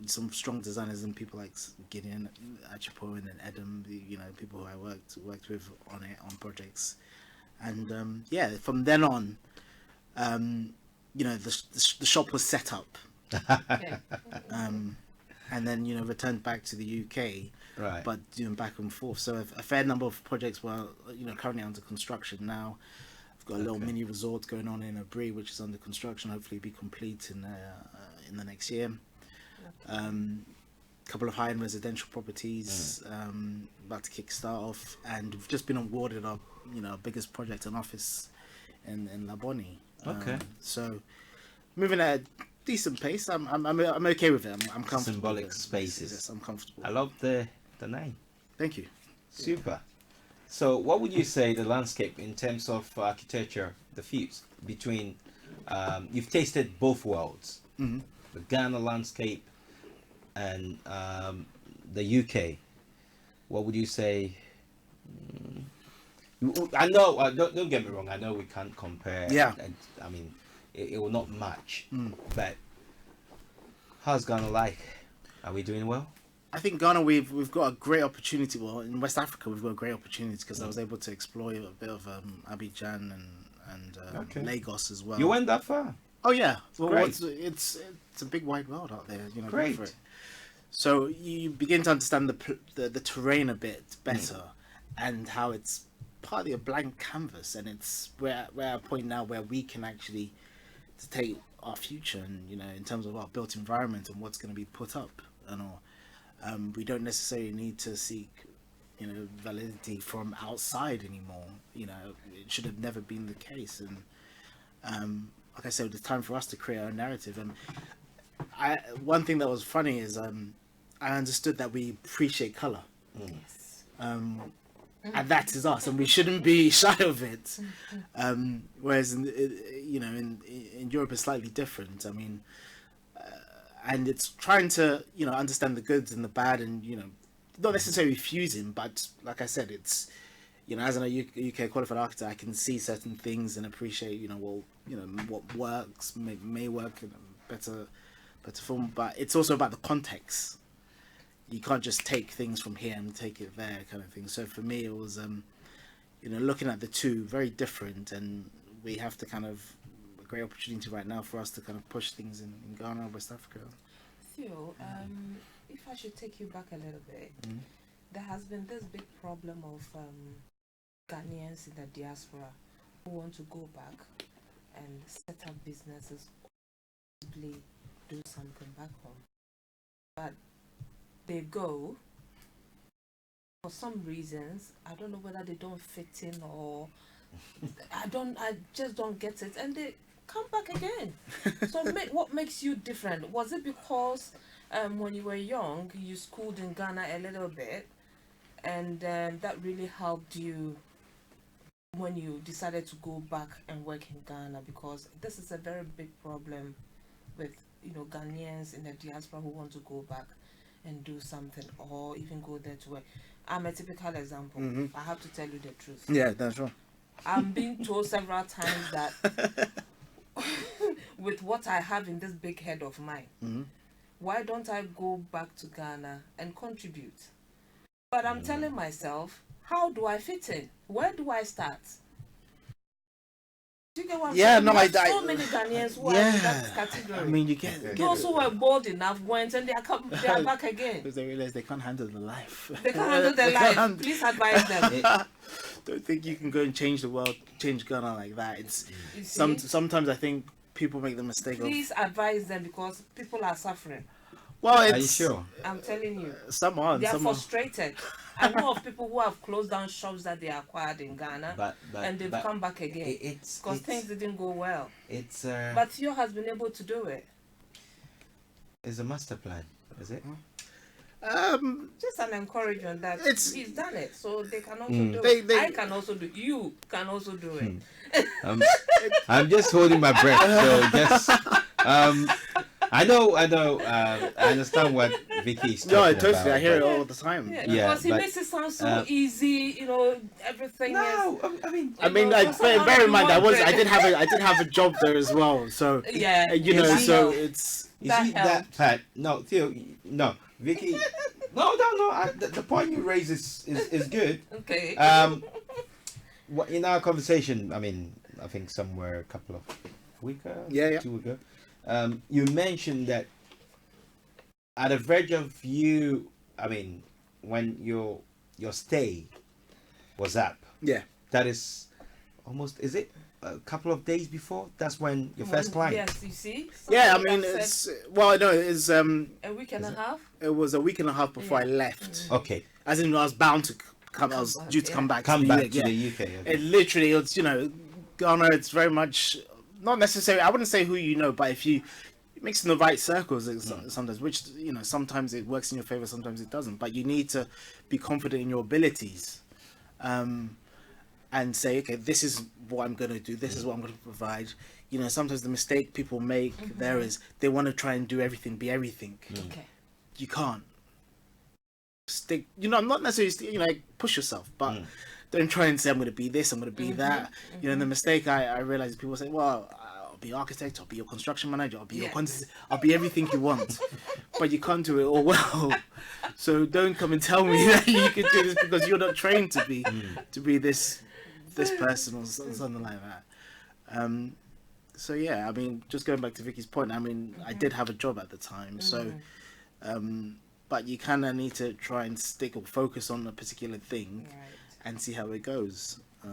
some strong designers and people like Gideon Achipo and then Adam, people who I worked with on projects, and from then on, the shop was set up, and then returned back to the UK. Right. But doing back and forth. So a fair number of projects were, currently under construction now. I've got a little mini resort going on in Abri, which is under construction. Hopefully, be complete in the next year. Couple of high-end residential properties about to kickstart off, and we've just been awarded our biggest project, an office in Laboni. Okay. So moving at a decent pace. I'm okay with it. I'm comfortable. Symbolic Spaces. Yes, I'm comfortable. I love the name. Thank you. Super. So, what would you say the landscape in terms of architecture, the fuse between? You've tasted both worlds, the Ghana landscape and the UK. What would you say? I know. Don't get me wrong. I know we can't compare. Yeah. And, I mean, it will not match. But how's Ghana like? Are we doing well? I think Ghana, we've got a great opportunity. Well, in West Africa, we've got a great opportunity because I was able to explore a bit of Abidjan and Lagos as well. You went that far? Oh yeah, well, great. It's a big wide world out there. Great. Go for it. So you begin to understand the terrain a bit better, and how it's partly a blank canvas, and it's we're at a point now where we can actually take our future, and in terms of our built environment and what's going to be put up and all. We don't necessarily need to seek, validity from outside anymore. It should have never been the case. And like I said, it's time for us to create our narrative. And one thing that was funny is I understood that we appreciate color, and that is us, and we shouldn't be shy of it. Whereas in Europe, it's slightly different. I mean. And it's trying to, understand the goods and the bad, and not necessarily fusing, but like I said, it's, as an UK qualified architect, I can see certain things and appreciate, what works may work in a better form, but it's also about the context. You can't just take things from here and take it there, kind of thing. So for me, it was, looking at the two, very different, and we have to kind of. Great opportunity right now for us to kind of push things in Ghana, West Africa. Theo, if I should take you back a little bit, there has been this big problem of Ghanaians in the diaspora who want to go back and set up businesses, possibly do something back home. But they go, for some reasons, I don't know whether they don't fit in or I just don't get it, and they come back again. So what makes you different? Was it because when you were young you schooled in Ghana a little bit, and that really helped you when you decided to go back and work in Ghana? Because this is a very big problem with Ghanaians in the diaspora who want to go back and do something, or even go there to work. I'm a typical example. I have to tell you the truth. Yeah, that's right. I'm being told several times that with what I have in this big head of mine, why don't I go back to Ghana and contribute? But I'm telling myself, how do I fit in? Where do I start? Do you get what I'm saying? No, so many Ghanaians who are in that category. I mean, you get those who were bold enough went and they are back again. Because they realize they can't handle the life. They can't handle their life. Please advise them. Don't think you can go and change the world, change Ghana like that. It's sometimes I think people make the mistake Please advise them because people are suffering. Well, Are you sure? I'm telling you. Some are. They are frustrated. I know of people who have closed down shops that they acquired in Ghana, and they've come back again because things didn't go well. But Theo has been able to do it. It's a master plan, is it? Just an encouragement that he's done it, so they can also do it. I can also do. You can also do it. I'm just holding my breath. So just I know. I understand what Vicky is talking about. No, totally. I hear it all the time. Yeah, because he makes it sound so easy. You know, everything. No, is, I mean, bear in mind, I did have a job there as well. So yeah, so it's. You see that part? No, Theo. No, Vicky. No. The point you raise is good. Okay. In our conversation, I think somewhere a couple of weeks ago, 2 weeks ago, you mentioned that at the verge of you, when your stay was up. Yeah. That is almost, is it a couple of days before? That's when your first client. Yes, you see. It's it's a week and a half. It was a week and a half before I left. Okay. As in, I was bound to come. I was due to come back. To the UK. Okay. It literally, it's Ghana. It's very much not necessarily. I wouldn't say who you know, but if you mix in the right circles, sometimes, which sometimes it works in your favor, sometimes it doesn't. But you need to be confident in your abilities, and say, okay, this is what I'm going to do. This is what I'm going to provide. Sometimes the mistake people make there is they want to try and do everything, be everything. Okay. You can't stick. Not necessarily push yourself, but don't try and say I'm going to be this, I'm going to be that. And the mistake I realize is people say, well, I'll be architect, I'll be your construction manager, I'll be your quantity, I'll be everything you want, but you can't do it all well. So don't come and tell me that you can do this because you're not trained to be this person or something like that. So yeah, just going back to Vicky's point, I did have a job at the time, so but you kind of need to try and stick or focus on a particular thing and see how it goes. I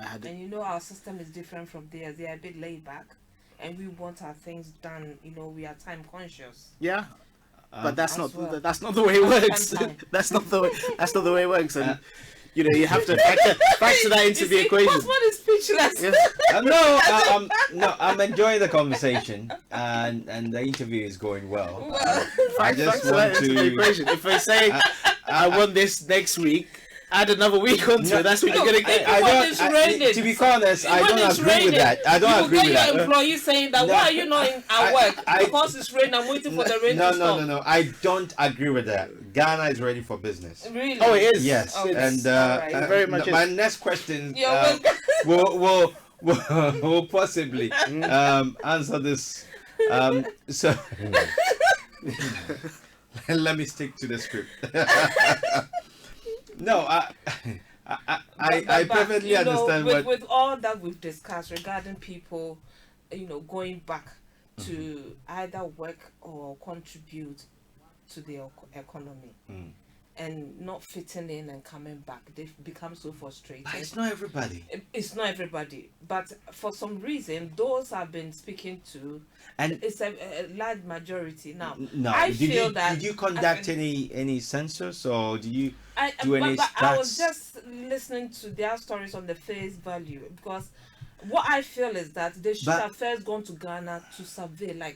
had. And our system is different from theirs. They are a bit laid back, and we want our things done. We are time conscious. Yeah, but that's not the way it works. That's not the way it works. And you have to factor that into the equation. Bossman is speechless. Yeah. No, I'm enjoying the conversation, and the interview is going well. I just factor want that into the equation. If I say I want this next week, add another week onto it. That's what you're gonna get. To be honest, I don't agree with that. I don't agree with that. Your employee saying that, why are you not at work? Because it's rain, I'm waiting for the rain to stop. No. I don't agree with that. Ghana is ready for business. Really? Oh, it is. Yes. Okay. And very much my is. next question will possibly answer this. So let me stick to the script. No, I perfectly understand with all that we've discussed regarding people, going back to either work or contribute to the economy and not fitting in and coming back. They've become so frustrated. But it's not everybody. It's not everybody, but for some reason, those I've been speaking to, and it's a large majority now. No, did you conduct any census, or did you do any stats? I was just listening to their stories on the face value, because what I feel is that they should have first gone to Ghana to survey.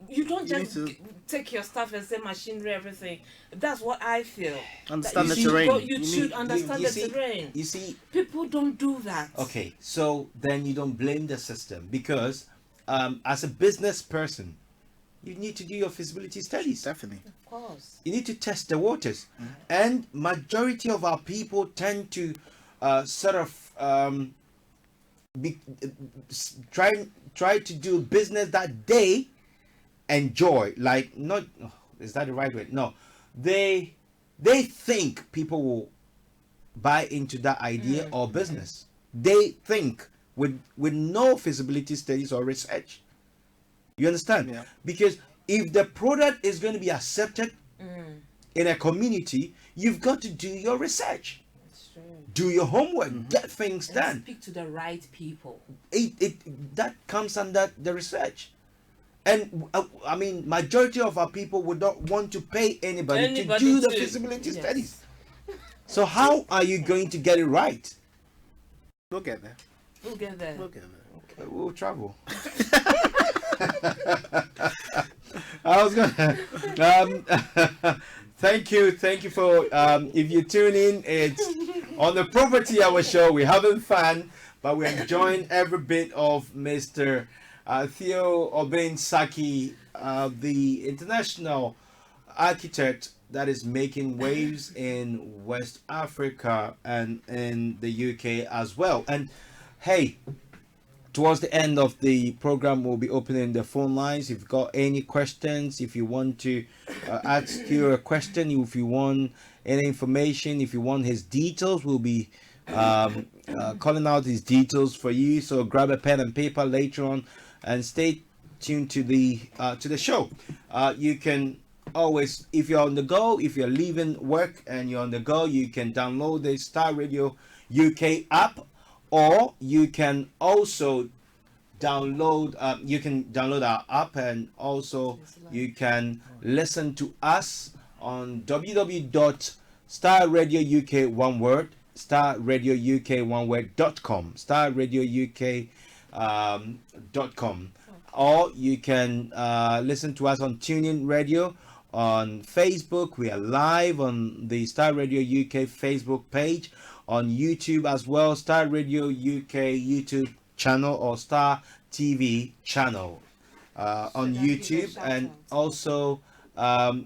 You don't just take your stuff and say machinery, everything. That's what I feel. Understand the terrain. You should understand the terrain. You see, people don't do that. Okay, so then you don't blame the system, because as a business person, you need to do your feasibility studies. Definitely. Of course. You need to test the waters, and majority of our people tend to try to do business that day, enjoy, like, not, is that the right way? No, they think people will buy into that idea or business. They think with no feasibility studies or research. You understand? Yeah. Because if the product is going to be accepted in a community, you've got to do your research, do your homework, get things done. Speak to the right people. It that comes under the research. And I mean, majority of our people would not want to pay anybody to do the feasibility studies. So how are you going to get it right? We'll get there. We'll get there. We'll get there. Okay. We'll travel. I was gonna. Thank you for. If you tune in, it's on the Property Hour show. We're having fun, but we're enjoying every bit of Mr. Theo Obeng-Sackey, the international architect that is making waves in West Africa and in the UK as well. And hey, towards the end of the program, we'll be opening the phone lines. If you've got any questions, if you want to ask you a question, if you want any information, if you want his details, we'll be calling out his details for you. So grab a pen and paper later on and stay tuned to the show. You can always, if you're on the go, if you're leaving work and you're on the go, you can download the Starr Radio UK app, or you can also download our app, and also you can listen to us on www.starradiouk.com, starradiouk.com, or you can listen to us on TuneIn Radio. On Facebook, we are live on the Starr Radio UK Facebook page, on YouTube as well, Starr Radio UK YouTube channel or Starr TV channel on YouTube, and also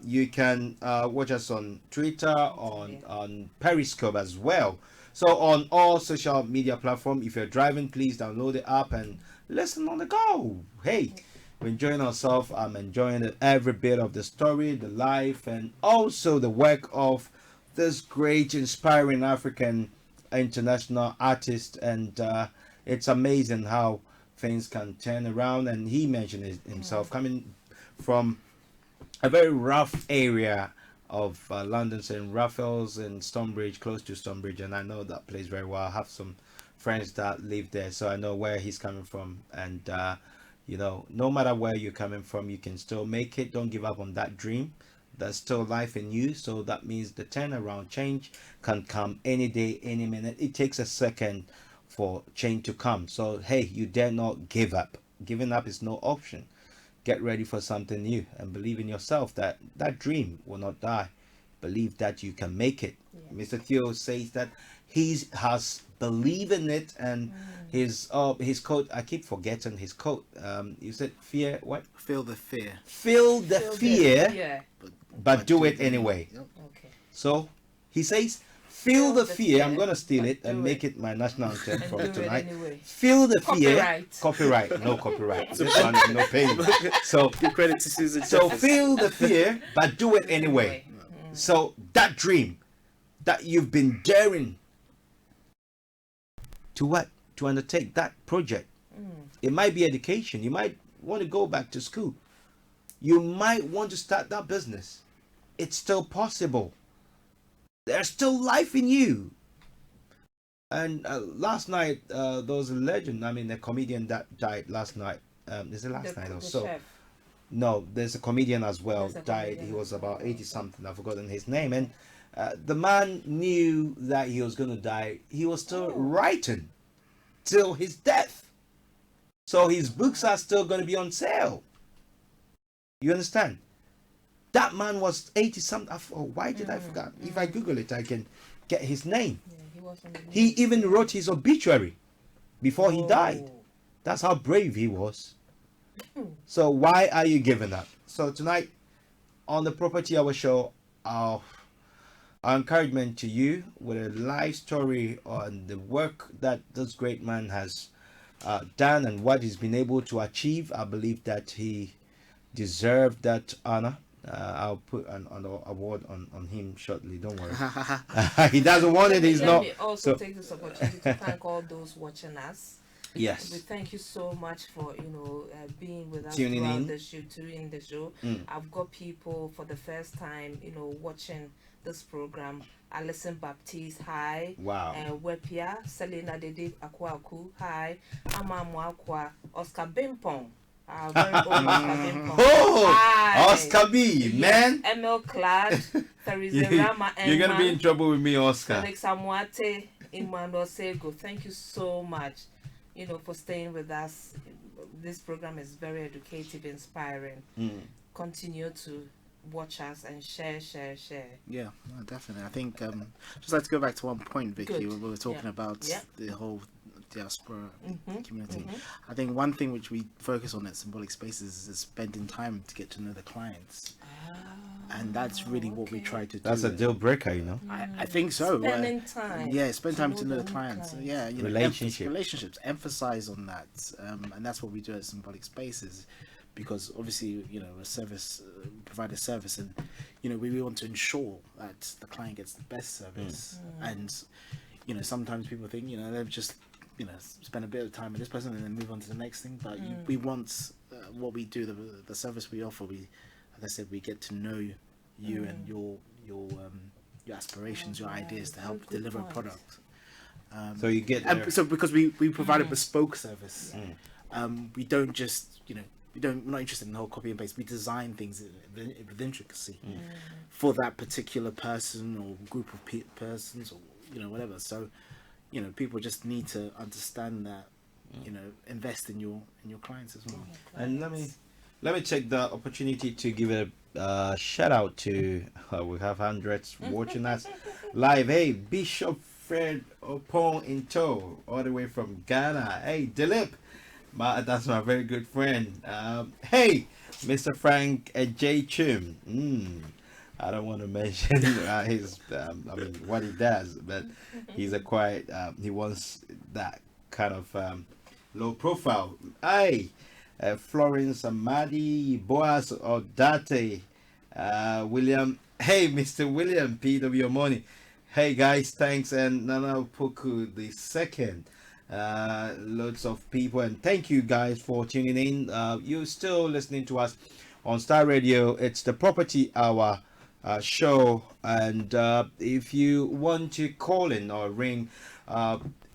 you can watch us on Twitter, on Periscope as well. So on all social media platforms. If you're driving, please download the app and listen on the go. Hey, we're enjoying ourselves. I'm enjoying every bit of the story, the life, and also the work of this great, inspiring African international artist. And it's amazing how things can turn around. And he mentioned it himself, coming from a very rough area of London, St. Raphael's and Stonebridge, close to Stonebridge, and I know that place very well. I have some friends that live there, so I know where he's coming from. And you know, no matter where you're coming from, you can still make it. Don't give up on that dream. There's still life in you. So that means the turnaround, change can come any day, any minute. It takes a second for change to come. So hey, you dare not give up. Giving up is no option. Get ready for something new and believe in yourself that that dream will not die. Believe that you can make it. Yeah. Mr. Theo says that he has believed in it, and his quote, I keep forgetting his quote. You said fear, what? Feel the fear. Feel the fear, but do it anyway. Yep. Okay. So he says, feel the fear. I'm going to steal it and make it my national anthem from tonight. Anyway. Feel the fear. Copyright. No copyright. This one, no paying. So give credit to Susan. So feel the fear, but do it anyway. So that dream that you've been daring to what? To undertake that project. It might be education. You might want to go back to school. You might want to start that business. It's still possible. There's still life in you. And last night, there was a legend. I mean, a comedian that died last night. Is it last night or so? Chef. No, there's a comedian as well. Died. He was about 80 something. I've forgotten his name. And the man knew that he was going to die. He was still writing till his death. So his books are still going to be on sale. You understand? That man was 80 something. Why did I forget? If I Google it, I can get his name. Yeah, he even wrote his obituary before he died. That's how brave he was. So why are you giving up? So tonight on the Property Hour show, our encouragement to you with a life story on the work that this great man has done and what he's been able to achieve. I believe that he deserve that honor. I'll put an award on him shortly. Don't worry. He doesn't want it. He's Let not. me also take this opportunity to thank all those watching us. Yes. We thank you so much for being with us Tuning throughout in. the show, tuning the show. I've got people for the first time, watching this program. Alison Baptiste, hi. Wow. Wepia, Selena Dede Akwaku, hi. Amamu Akwa, Oscar Bimpong. Very old Oscar Bimpong. Oh, Hi. Oscar B, man. Emil Clad, Theresa Rama, You're gonna be in trouble with me, Oscar. Felix Amuate, Emmanuel Sego. Thank you so much, for staying with us. This program is very educative, inspiring. Continue to watch us and share. Yeah, no, definitely. I think just like to go back to one point, Vicky, when we were talking about the whole diaspora community. I think one thing which we focus on at Symbolic Spaces is spending time to get to know the clients. And that's really what we try to do. That's a deal breaker, I think so. Spending time. Yeah, spend time to know the clients. Yeah, relationships. Emphasize on that, and that's what we do at Symbolic Spaces, because obviously a service, provide a service, and we want to ensure that the client gets the best service. And sometimes people think they've just spend a bit of time with this person and then move on to the next thing. But we want what we do, the service we offer. We, like I said, we get to know you and your aspirations, your ideas to help deliver a product. So you get so because we provide a bespoke service. We don't just we're not interested in the whole copy and paste. We design things with intricacy for that particular person or group of persons or whatever. So people just need to understand that, invest in your clients as well. And let me take the opportunity to give a shout out to we have hundreds watching us live. Hey, Bishop Fred Opon in tow, all the way from Ghana. Hey, Dilip, that's my very good friend. Hey, Mr. Frank J. Chum. I don't want to mention his, what he does, but he's a quiet. He wants that kind of low profile. Hey, Florence Amadi, Boaz Odate, William. Hey, Mr. William P.W. Money. Hey guys, thanks, and Nana Poku the second. Loads of people, and thank you guys for tuning in. You're still listening to us on Star Radio. It's the Property Hour show, and if you want to call in or ring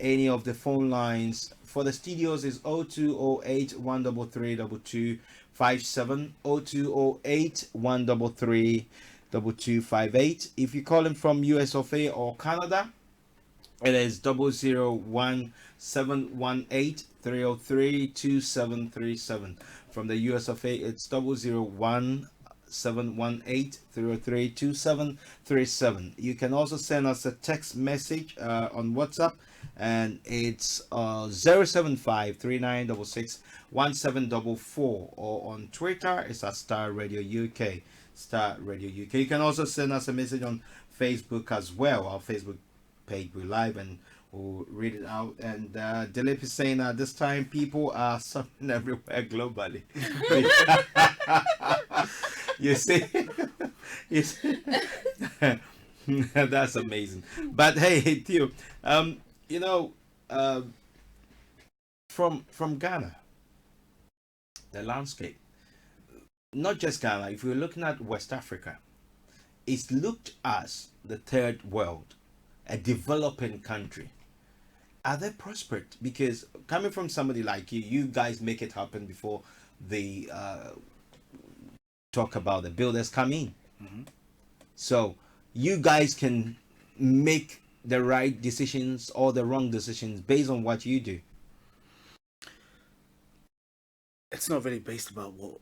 any of the phone lines for the studios is 0208 133 2257, 0208 133 2258. If you're calling from US of A or Canada, it is 001 718 303 2737. From the US of A, it's 001 718 303 2737. You can also send us a text message on WhatsApp, and it's 075 3966 1744, or on Twitter it's at Star Radio UK. Star Radio UK. You can also send us a message on Facebook as well. Our Facebook page, we're live and we'll read it out. And Dilip is saying this time people are suffering everywhere globally. you see that's amazing. But hey, Theo, from Ghana, the landscape, not just Ghana, if we're looking at West Africa, it's looked as the third world, a developing country. Are they prospered? Because coming from somebody like you guys make it happen before the talk about the builders come in. So you guys can make the right decisions or the wrong decisions based on what you do. It's not really based about what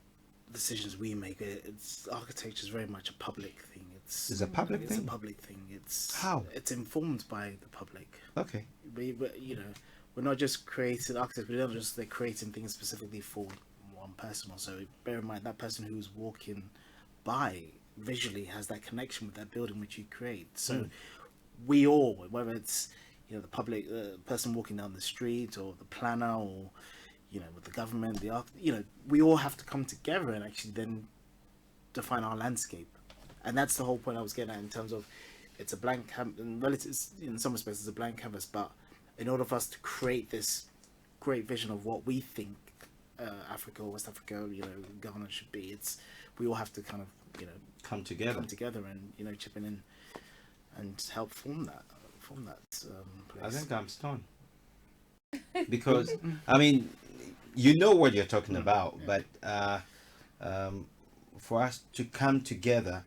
decisions we make. It's architecture is very much a public thing. It's a public thing. It's a public thing. It's how it's informed by the public. Okay. But we're not just creating architects. We're not just creating things specifically for one person. Also, bear in mind that person who's walking by visually has that connection with that building which you create. So we all, whether it's the public person walking down the street, or the planner, or with the government, we all have to come together and actually then define our landscape. And that's the whole point I was getting at, in terms of it's a blank canvas. In some respects, it's a blank canvas, but in order for us to create this great vision of what we think Africa or West Africa, Ghana should be, we all have to kind of, come together and, chip in and help form that place. I think I'm stunned. Because, I mean, you know what you're talking about, but for us to come together,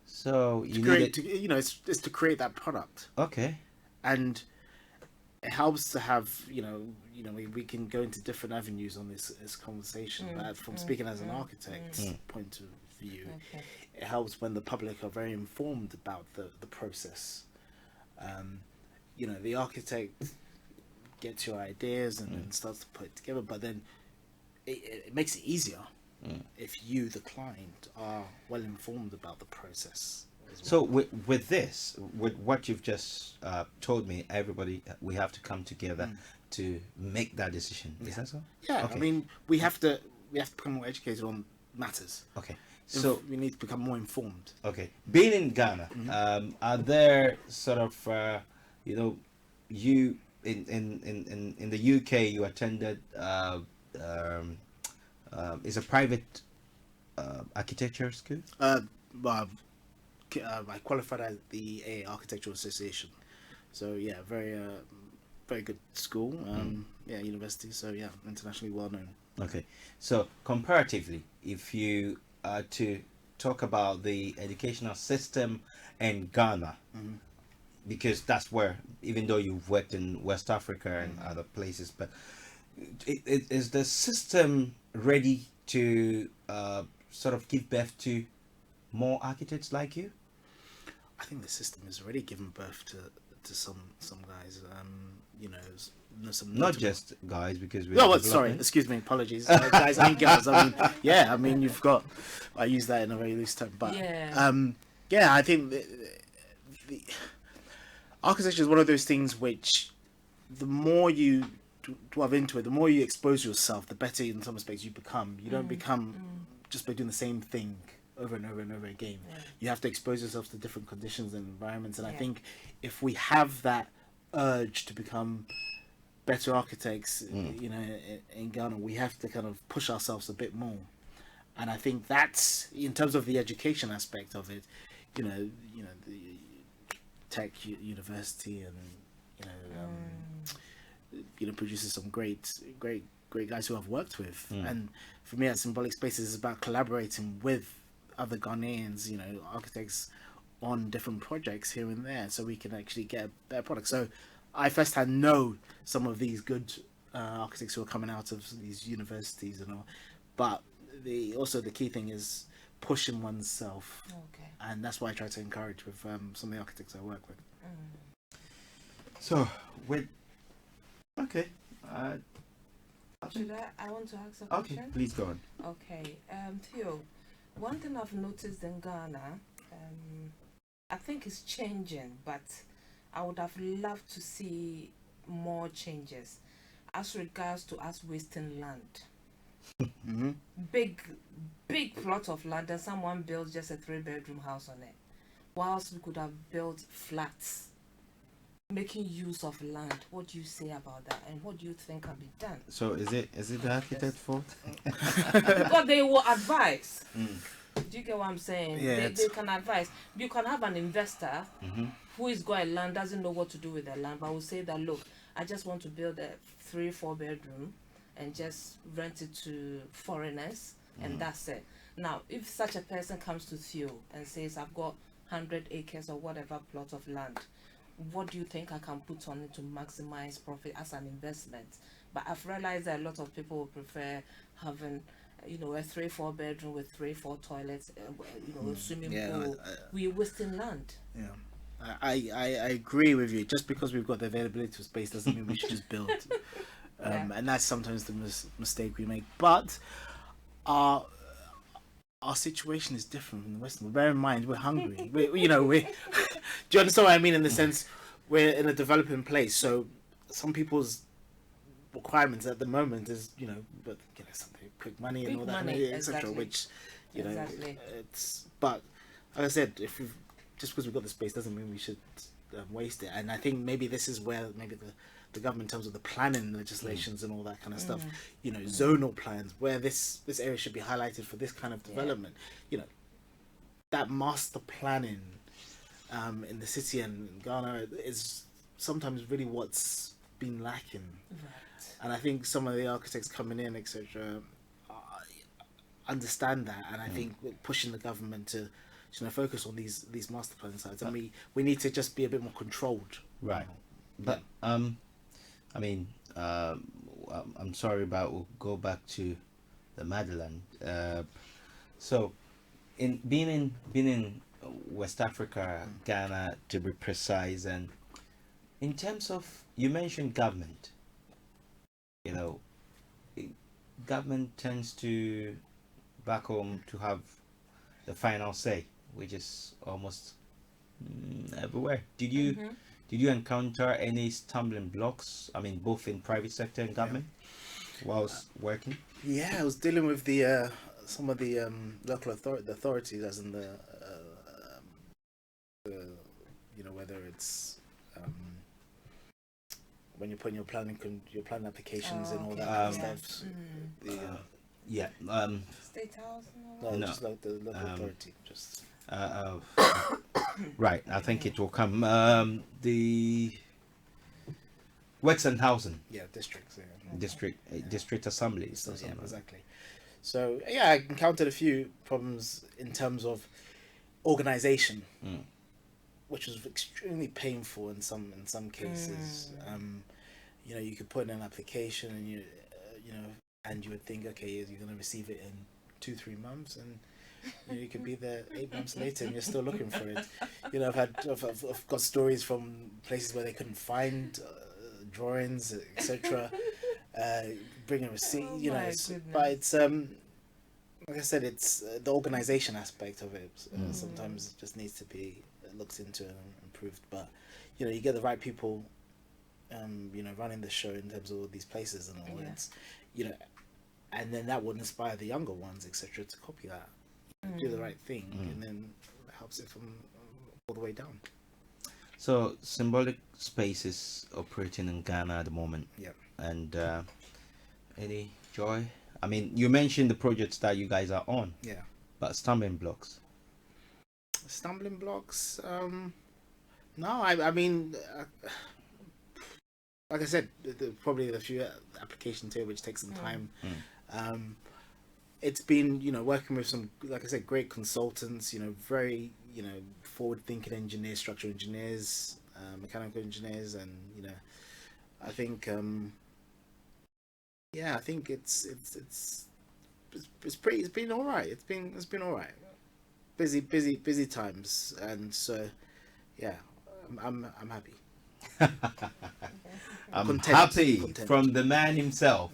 so you need it's to create that product. Okay. And it helps to have, we can go into different avenues on this conversation. But from speaking as an architect's point of view, it helps when the public are very informed about the process. The architect gets your ideas and starts to put it together, but then it makes it easier if you, the client, are well informed about the process. So with this, with what you've just told me, everybody, we have to come together to make that decision. Is that so? Yeah. Okay. I mean, we have to become more educated on matters. Okay. So we need to become more informed. Okay. Being in Ghana, are there sort of you in the UK, you attended is a private architecture school? I qualified at the Architectural Association, so yeah, very good school, university, so yeah, internationally well known. Okay, so comparatively, if you are to talk about the educational system in Ghana, because that's where, even though you've worked in West Africa and other places, but is the system ready to sort of give birth to more architects like you? I think the system has already given birth to some guys. Some not just guys, because we. No, sorry, excuse me, apologies, guys and girls. I mean, you've got. I use that in a very loose term, but I think the architecture is one of those things which, the more you delve into it, the more you expose yourself, the better in some respects you become. You don't become just by doing the same thing over and over and over again. You have to expose yourself to different conditions and environments, and I think if we have that urge to become better architects, in Ghana, we have to kind of push ourselves a bit more. And I think that's, in terms of the education aspect of it, the tech university, and produces some great guys who I've worked with. And for me, at Symbolic Spaces, is about collaborating with other Ghanaians, architects, on different projects here and there, so we can actually get a better product. So I firsthand know some of these good architects who are coming out of these universities and all, but the key thing is pushing oneself, and that's why I try to encourage with some of the architects I work with. So with I want to ask a question. Okay, please go on. Okay, Theo, one thing I've noticed in Ghana, I think it's changing, but I would have loved to see more changes as regards to us wasting land. Big plot of land, and someone builds just a 3-bedroom house on it, whilst we could have built flats, making use of land. What do you say about that, and what do you think can be done? So is it the architect's fault? Because they will advise. Do you get what I'm saying? Yeah, they can advise. You can have an investor who is got a land, doesn't know what to do with the land, but will say that, look, I just want to build a 3-4 bedroom and just rent it to foreigners, and that's it. Now, if such a person comes to Theo and says, I've got 100 acres or whatever plot of land, what do you think I can put on it to maximize profit as an investment? But I've realized that a lot of people would prefer having, a 3-4 bedroom with 3-4 toilets, a swimming pool. We're wasting land. Yeah, I agree with you. Just because we've got the availability of space doesn't mean we should just build. And that's sometimes the mistake we make. But our situation is different from the Western. Bear in mind, we're hungry. Do you understand what I mean? In the sense, we're in a developing place. So some people's requirements at the moment is, but something quick money and Quick all that, money, etc. exactly. Which, Exactly. it's. But like I said, just because we've got the space doesn't mean we should waste it. And I think maybe this is where maybe the government, in terms of the planning legislations and all that kind of stuff, zonal plans, where this area should be highlighted for this kind of development. That master planning in the city and in Ghana is sometimes really what's been lacking. Right. And I think some of the architects coming in, etc., understand that, and I think we're pushing the government to focus on these master plan sites, and we need to just be a bit more controlled. Right. But I mean, I'm sorry, but we'll go back to the motherland. So, being in West Africa, Ghana to be precise, and in terms of, you mentioned government. Government tends to back home to have the final say, which is almost everywhere. Did you encounter any stumbling blocks? I mean, both in private sector and government, whilst working? Yeah, I was dealing with the some of the local authorities, as in the whether it's when you're putting your planning applications and all that kind of stuff. State House. No, just like the local authority, just. Right, I think it will come. The Works and Housing. Yeah, districts. Yeah. District assemblies. Exactly. So I encountered a few problems in terms of organization, which was extremely painful in some cases. You could put in an application and and you would think, okay, you're going to receive it in 2-3 months, and you could be there 8 months later and you're still looking for it. I've got stories from places where they couldn't find drawings, etc. Bring a receipt, but it's like I said, it's the organization aspect of it. Sometimes it just needs to be looked into and improved. But you get the right people, running the show in terms of all these places and all. It's and then that would inspire the younger ones, etc., to copy that, do the right thing, and then it helps it from all the way down. So Symbolic Spaces operating in Ghana at the moment. Yeah. And any joy? I mean, you mentioned the projects that you guys are on. Yeah. But stumbling blocks. Stumbling blocks. No, I mean, like I said, probably a few applications here which take some time. It's been, working with some, like I said, great consultants, very, forward-thinking engineers, structural engineers, mechanical engineers, and, I think, I think it's been all right. It's been all right. Busy times, and so, I'm happy. I'm happy from the man himself.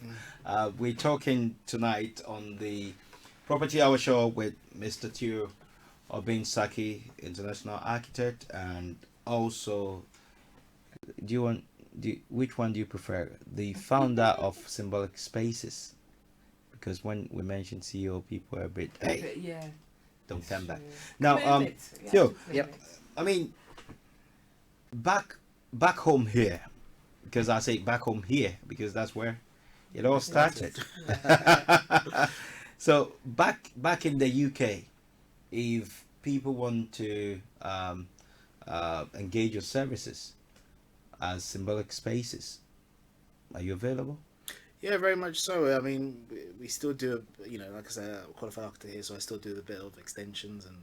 We're talking tonight on the Property Hour Show with Mr. Theo, Obeng-Sackey, international architect, and also, which one do you prefer? The founder of Symbolic Spaces, because when we mention CEO, people are a bit, don't come back. Now, Theo, I mean, back home here, because I say back home here because that's where it all started. So back in the UK, if people want to engage your services as Symbolic Spaces, are you available? Yeah, very much so. I mean, we still do, like I said, I'm a qualified architect here, so I still do a bit of extensions and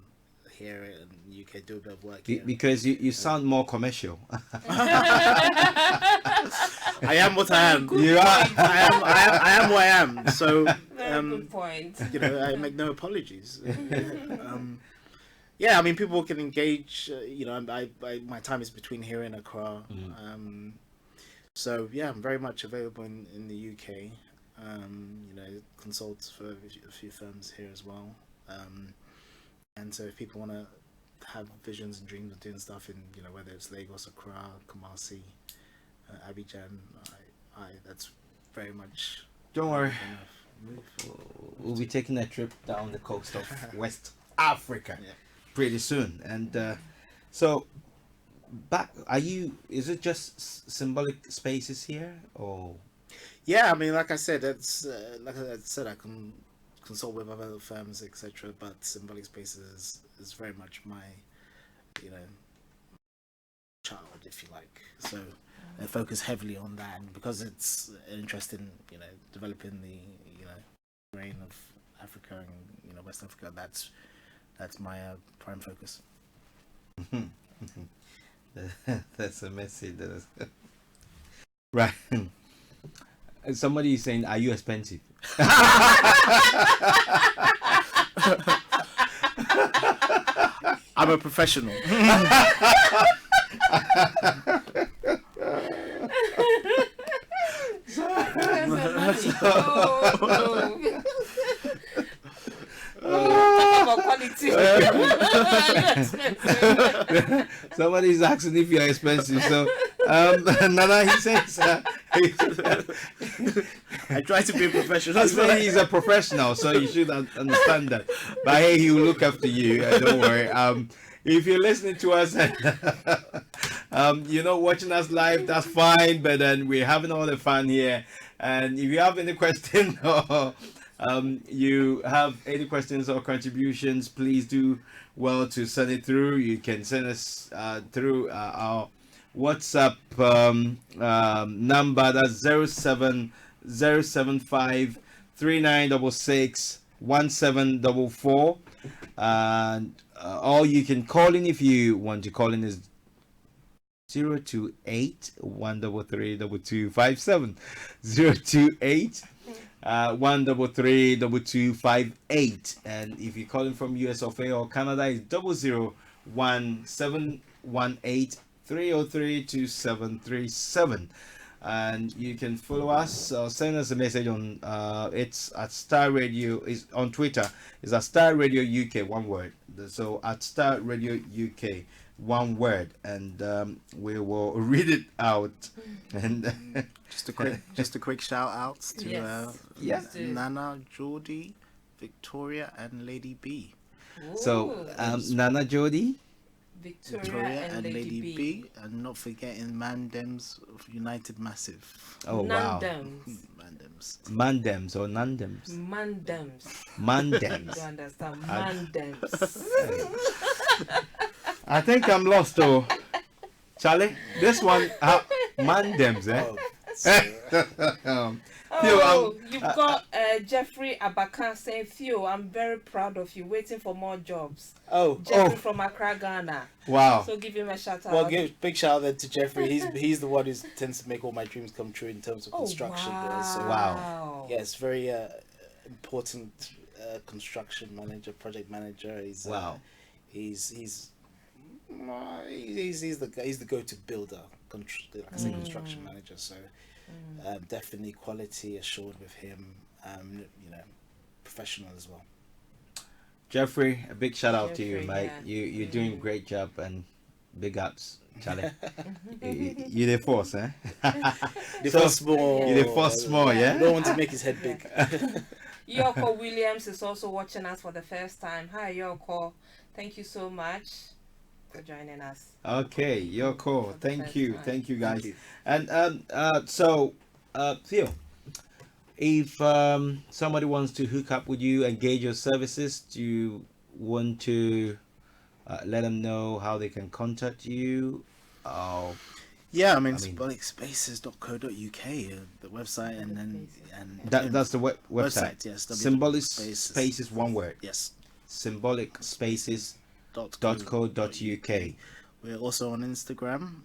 here in the UK, do a bit of work here. Because you sound more commercial. I am what I am. You are. I am what I am. So, good point. I make no apologies. I mean, people can engage. My time is between here and Accra. So I'm very much available in the UK. Consult for a few firms here as well. And so if people want to have visions and dreams of doing stuff in, whether it's Lagos, Accra, Kumasi, Abidjan, that's very much. Don't worry. Move. We'll be taking a trip down the coast of West Africa pretty soon. And so, is it just symbolic spaces here, or? Yeah, I mean, like I said, I can consult with other firms, etc. But symbolic spaces is very much my, child, if you like. So I focus heavily on that, and because it's an interest in, developing the, brain of Africa and West Africa. That's my prime focus. That's a message. Right. Somebody is saying, "Are you expensive?" I'm a professional. Somebody's asking if you're expensive. So, Nana, he says, I try to be a professional. He's a professional, so you should understand that. But hey, he will look after you. Don't worry. If you're listening to us, you're not watching us live, that's fine. But then we're having all the fun here. And if you have any question or you have any questions or contributions, please do well to send it through. You can send us through our WhatsApp number. That's 07075 3966 1744. And or you can call in if you want to call in is 028 133 2257 028 133 2258. And if you're calling from US of A or Canada, it's 001 303 2737. And you can follow us or send us a message on it's at Starr Radio, is on Twitter, it's at Starr Radio UK, one word. So at Starr Radio UK, one word, and we will read it out. And just a quick shout out to Nana, Geordie, Victoria, and Lady B. So Nana, Geordie, Victoria and Lady B. And not forgetting Mandems of United Massive. Oh wow. Mandems or Nandems? Mandems. You understand? Mandems. I think I'm lost though. Charlie, this one Mandems, Theo, you've got Jeffrey Abakan saying, Theo, I'm very proud of you, waiting for more jobs. Jeffrey from Accra, Ghana. Wow. So give him a shout out. Well, give big shout out then to Jeffrey. He's the one who tends to make all my dreams come true in terms of construction. Wow. So, wow. Yeah, it's very important construction manager, project manager. He's wow. He's the go-to builder, like I say, construction manager. So definitely quality assured with him. Professional as well. Jeffrey, a big shout out to you, mate. You're doing a great job, and big ups, Charlie. You're the force, eh? The first small. You're the first small, yeah. You don't want to make his head big. Yoko Williams is also watching us for the first time. Hi, Yoko. Thank you so much for joining us. Okay, Yoko. Thank you, guys. Thank you. And so, Theo, if somebody wants to hook up with you, engage your services, do you want to let them know how they can contact you? Yeah, I mean symbolicspaces.co.uk, the website, and that's the website. Yes, Symbolic Spaces, one word. Yes, symbolicspaces.co.uk. We're also on Instagram,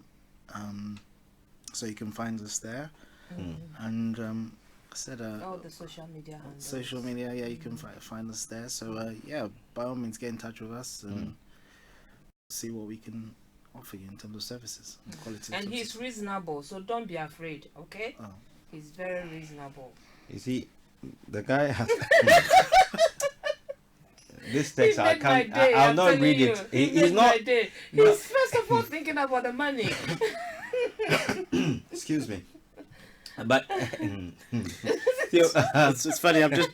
so you can find us there. And I said all the social media handles. Social media, yeah, you can find us there. So by all means, get in touch with us and see what we can offer you in terms of services and quality. And he's reasonable, so don't be afraid, okay? He's very reasonable. You see, the guy has this text. I'll not read it. He's not. He's first of all thinking about the money. Excuse me. But it's funny. I'm just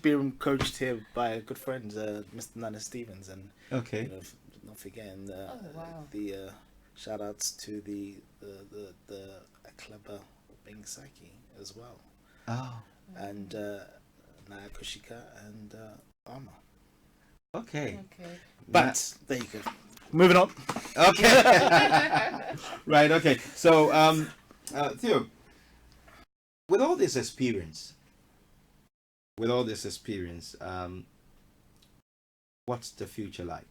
being coached here by a good friend, Mr. Nana Stevens, and okay. you know, not forgetting wow. the shout outs to the clever Obeng-Sackey as well, and Naya Kushika and Arma. Okay. But there you go. Moving on. Okay. Right. Okay. So, Theo, with all this experience, what's the future like?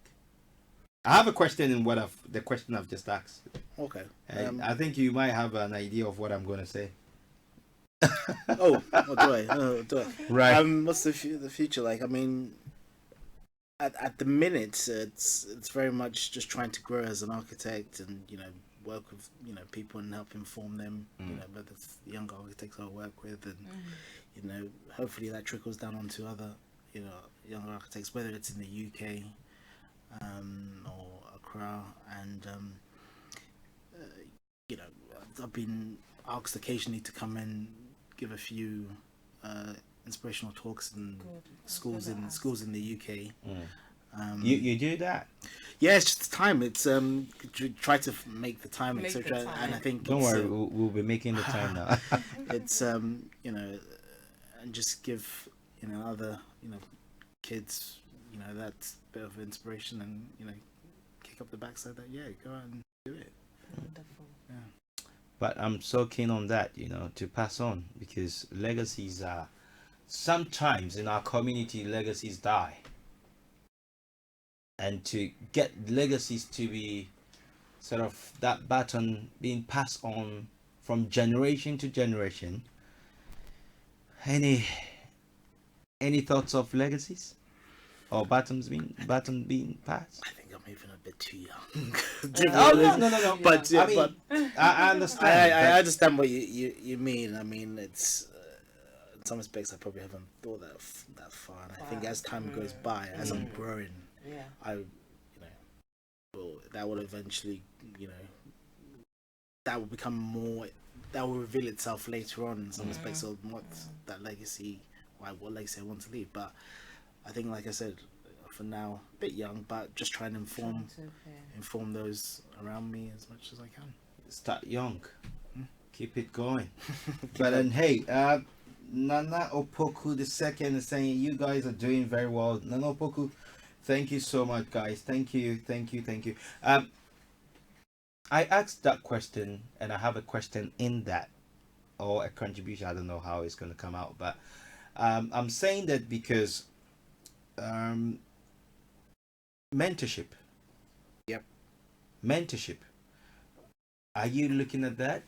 I have a question in the question I've just asked. Okay. I think you might have an idea of what I'm going to say. What do I? Right. What's the future like? I mean, at the minute, it's very much just trying to grow as an architect, and work with people and help inform them. Whether it's the younger architects I work with, and hopefully that trickles down onto other younger architects, whether it's in the UK or Accra, and I've been asked occasionally to come and give a few inspirational talks in schools in the UK. You do that? Yeah, it's just time. It's try to make the time, etc. And I think don't worry, we'll be making the time now. It's and just give other kids that bit of inspiration, and kick up the backside that go out and do it. Wonderful. Yeah. But I'm so keen on that, to pass on, because legacies are sometimes in our community, legacies die. And to get legacies to be sort of that baton being passed on from generation to generation. Any thoughts of legacies or baton being passed? I think I'm even a bit too young. No. But I mean, I understand. I understand what you mean. I mean, it's in some respects I probably haven't thought that far, and I think as time goes by, as I'm growing, that will eventually, that will become more. That will reveal itself later on in some respects of what that legacy, what legacy I want to leave. But I think, like I said, for now, a bit young, but just trying to inform those around me as much as I can. Start young, keep it going. But then, hey, Nana Opoku II is saying you guys are doing very well. Nana Opoku, thank you so much, guys. Thank you. I asked that question, and I have a question in that, or a contribution. I don't know how it's going to come out, but I'm saying that because mentorship. Yep. Mentorship. Are you looking at that?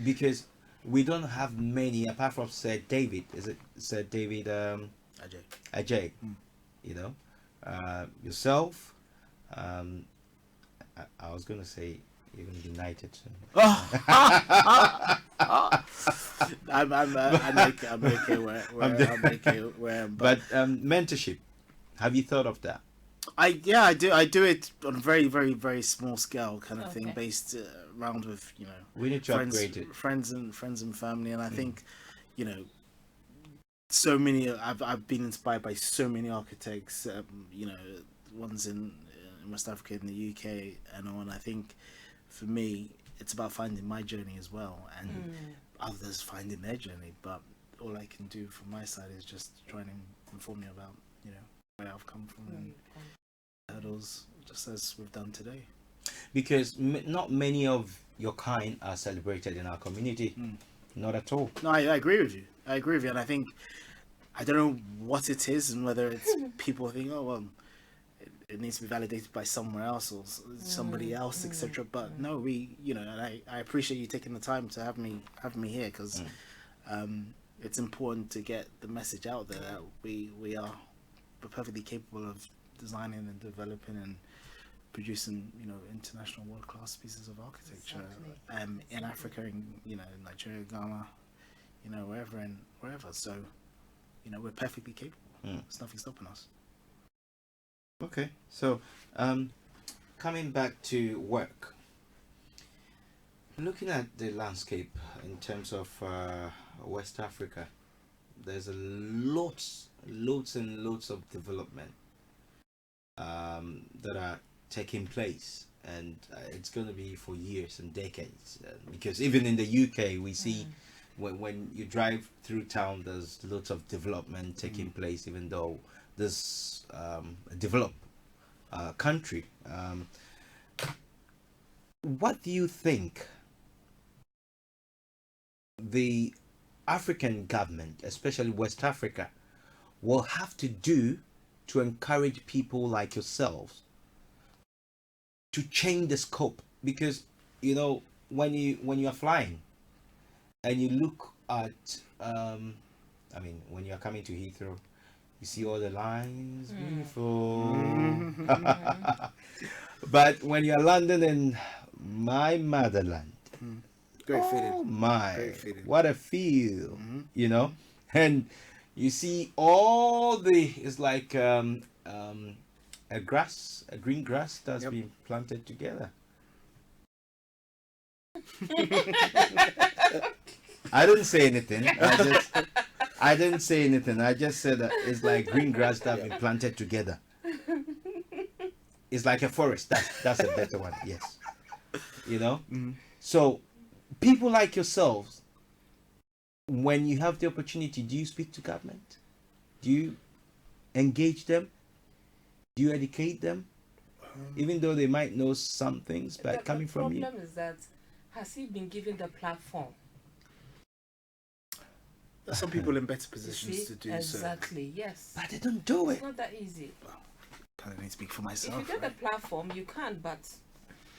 Because we don't have many apart from Sir David. Is it Sir David Ajay? Yourself. I was gonna say even United. I'm okay where I'm. But mentorship. Have you thought of that? I do it on a very, very, very small scale kind of thing, based around with we need to upgrade it. friends and family, and I think so many. I've been inspired by so many architects, ones in West Africa, in the UK, and on. I think for me, it's about finding my journey as well, and others finding their journey. But all I can do from my side is just trying to inform you about where I've come from and hurdles, just as we've done today. Because not many of your kind are celebrated in our community. Not at all. No, I agree with you. And I think, I don't know what it is, and whether it's people think, oh well, it needs to be validated by somewhere else or somebody else, etc. But no, we, and I appreciate you taking the time to have me here, because it's important to get the message out there that we're perfectly capable of designing and developing and producing international world-class pieces of architecture in Africa, in Nigeria, Ghana, wherever. So we're perfectly capable. There's nothing stopping us. Okay, so coming back to work, Looking at the landscape in terms of West Africa, there's loads and loads of development that are taking place, and it's going to be for years and decades. Because even in the UK, we see when you drive through town, there's lots of development taking place, even though there's a developed country. What do you think the African government, especially West Africa, will have to do to encourage people like yourselves to change the scope? Because when you are flying and you look at when you are coming to Heathrow, you see all the lines, beautiful. But when you are landing in my motherland, Great feeling. oh my, Great feeling. what a feel, and you see all it's like a green grass that's been planted together. I didn't say anything. I didn't say anything. I just said that it's like green grass that's been planted together. It's like a forest. That's a better one. Yes. So people like yourselves, when you have the opportunity, do you speak to government? Do you engage them? Do you educate them? Even though they might know some things, but coming from you. The problem is that, has he been given the platform? There's some people in better positions to do so. Exactly, yes. But they don't do it. It's not that easy. Well, kind of need to speak for myself. If you get the platform, you can, but...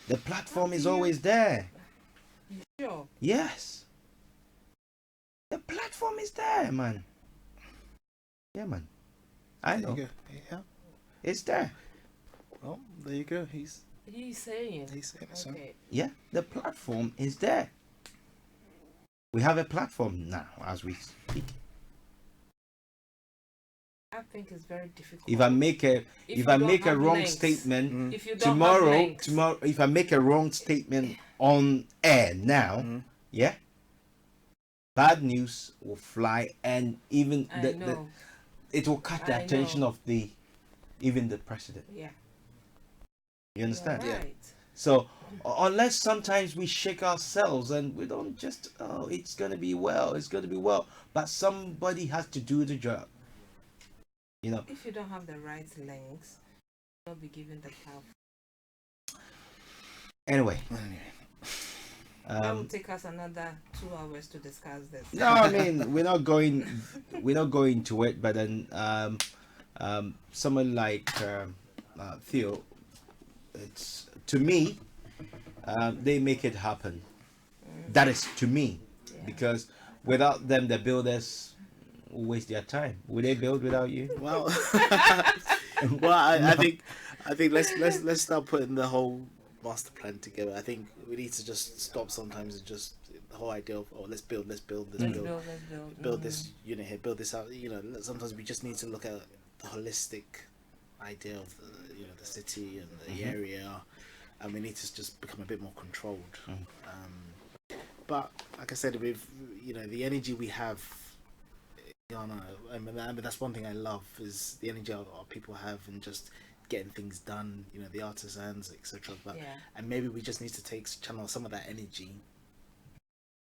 The platform is always there. You sure? Yes. The platform is there, man. Yeah, man. I know. Yeah. It's there. Well, there you go. He's saying it, so. okay. Yeah, the platform is there. We have a platform now as we speak. I think it's very difficult. If I make a wrong links, statement if you don't tomorrow, if I make a wrong statement on air now, bad news will fly, and even it will catch the attention of even the president. Yeah. You understand? Right. Yeah. So unless sometimes we shake ourselves and we don't just it's gonna be well, but somebody has to do the job. If you don't have the right links, you'll not be given the power. Anyway. That will take us another 2 hours to discuss this. No, I mean we're not going to it, but then someone like Theo, it's to me, they make it happen. That is to me, because without them, the builders will waste their time. Would they build without you? Well, I think let's start putting the whole master plan together. I think we need to just stop sometimes and just the whole idea of let's build this unit here, build this out. Sometimes we just need to look at the holistic idea of the city and the area, and we need to just become a bit more controlled. But like I said, with the energy we have in Ghana, I mean that's one thing I love is the energy our people have and just getting things done. The artisans, etc. But and maybe we just need to channel some of that energy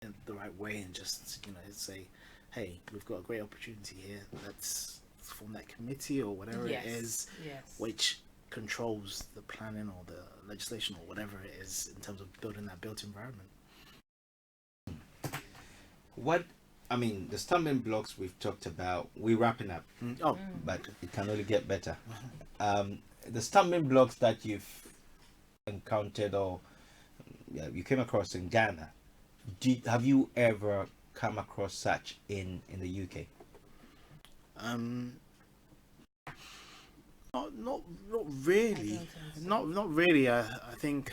in the right way and just say, hey, we've got a great opportunity here. Let's form that committee or whatever it is, which controls the planning or the legislation or whatever it is in terms of building that built environment. The stumbling blocks we've talked about, we're wrapping up. But it can only get better. The stumbling blocks that you've encountered or you came across in Ghana, have you ever come across such in the UK? Not really. Not really. I think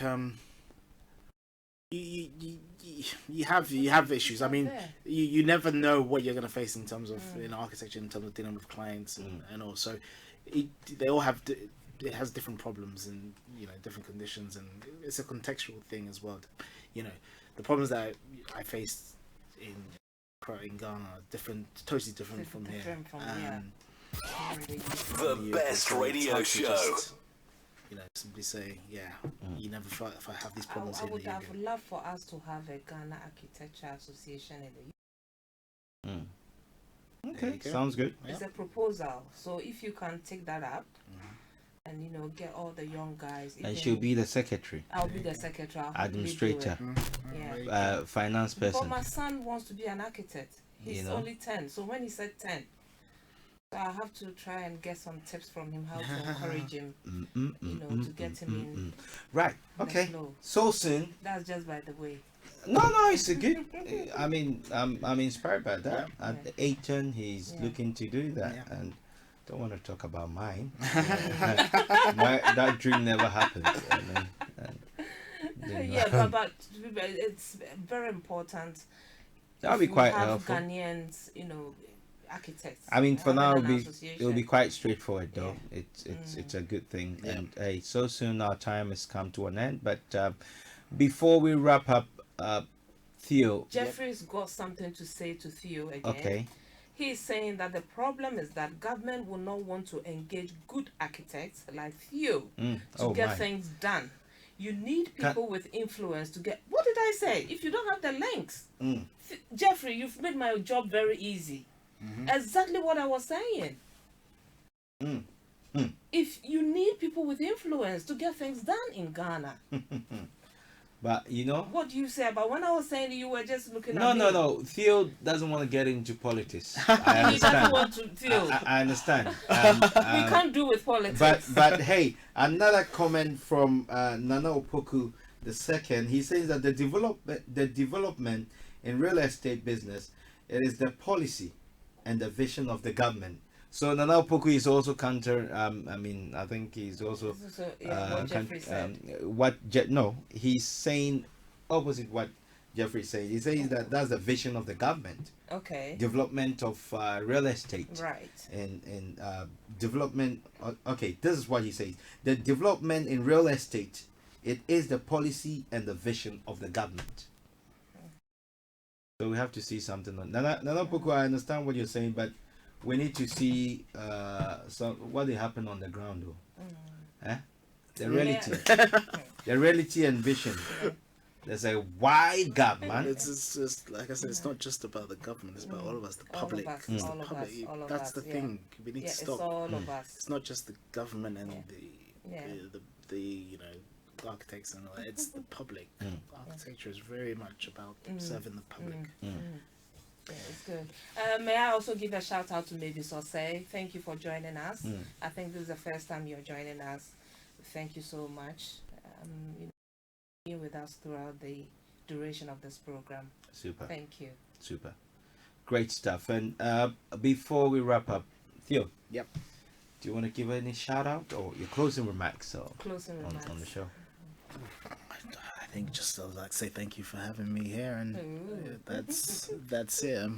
you have issues. I mean, you never know what you're going to face in terms of in architecture, in terms of dealing with clients and also they all have it has different problems and different conditions, and it's a contextual thing as well. The the problems that I faced in Ghana are totally different from here. The best radio show. Simply say, you never thought if I have these problems I here. would have loved for us to have a Ghana Architecture Association in the Okay, sounds good. It's a proposal, so if you can take that up and get all the young guys. And she'll be the secretary. I'll be the secretary. Administrator. Finance But person. my son wants to be an architect. He's only 10, so when he said 10, so I have to try and get some tips from him how to encourage him, to get him in. Right. Okay. So soon. That's just by the way. No, it's a good. I mean, I'm inspired by that. At 18, he's looking to do that, and don't want to talk about mine. That dream never happened. But it's very important. That'll be quite helpful. Ghanaians, architects. I mean, for now, it'll be quite straightforward, though. It's a good thing. And hey, so soon our time has come to an end. But before we wrap up, Theo. Jeffrey's got something to say to Theo again. Okay. He's saying that the problem is that government will not want to engage good architects like Theo to get things done. You need people with influence to get. What did I say? If you don't have the links, Jeffrey, you've made my job very easy. Exactly what I was saying. If you need people with influence to get things done in Ghana. But what do you say about when I was saying you were just looking at me? No. Theo doesn't want to get into politics. I understand. He doesn't want to. Theo. I understand. We can't do with politics. But hey, another comment from Nana Opoku II. He says that the development in real estate business, it is the policy and the vision of the government. So Nana Opoku is also counter. I think he's also what Jeffrey said. He's saying opposite what Jeffrey said. He says that that's the vision of the government. Okay. Development of real estate. Right. And development. Okay, this is what he says. The development in real estate, it is the policy and the vision of the government. So we have to see something on Nana Opoku. I understand what you're saying, but we need to see what they happen on the ground, though. The reality, the reality and vision. There's a wide gap, man. It's just like I said. It's not just about the government. It's about all of us, the public. That's the thing. We need to stop. It's all of us. It's not just the government and the architects and all that. It's the public. Architecture is very much about serving the public. Yeah, it's good. May I also give a shout out to Maybe Sosei. Thank you for joining us. I think this is the first time you're joining us. Thank you so much. Being with us throughout the duration of this program. Super. Thank you. Super. Great stuff. And before we wrap up, Theo. Yep. Do you want to give any shout out or your closing remarks on the show? I think just I'd like to say thank you for having me here, and that's it.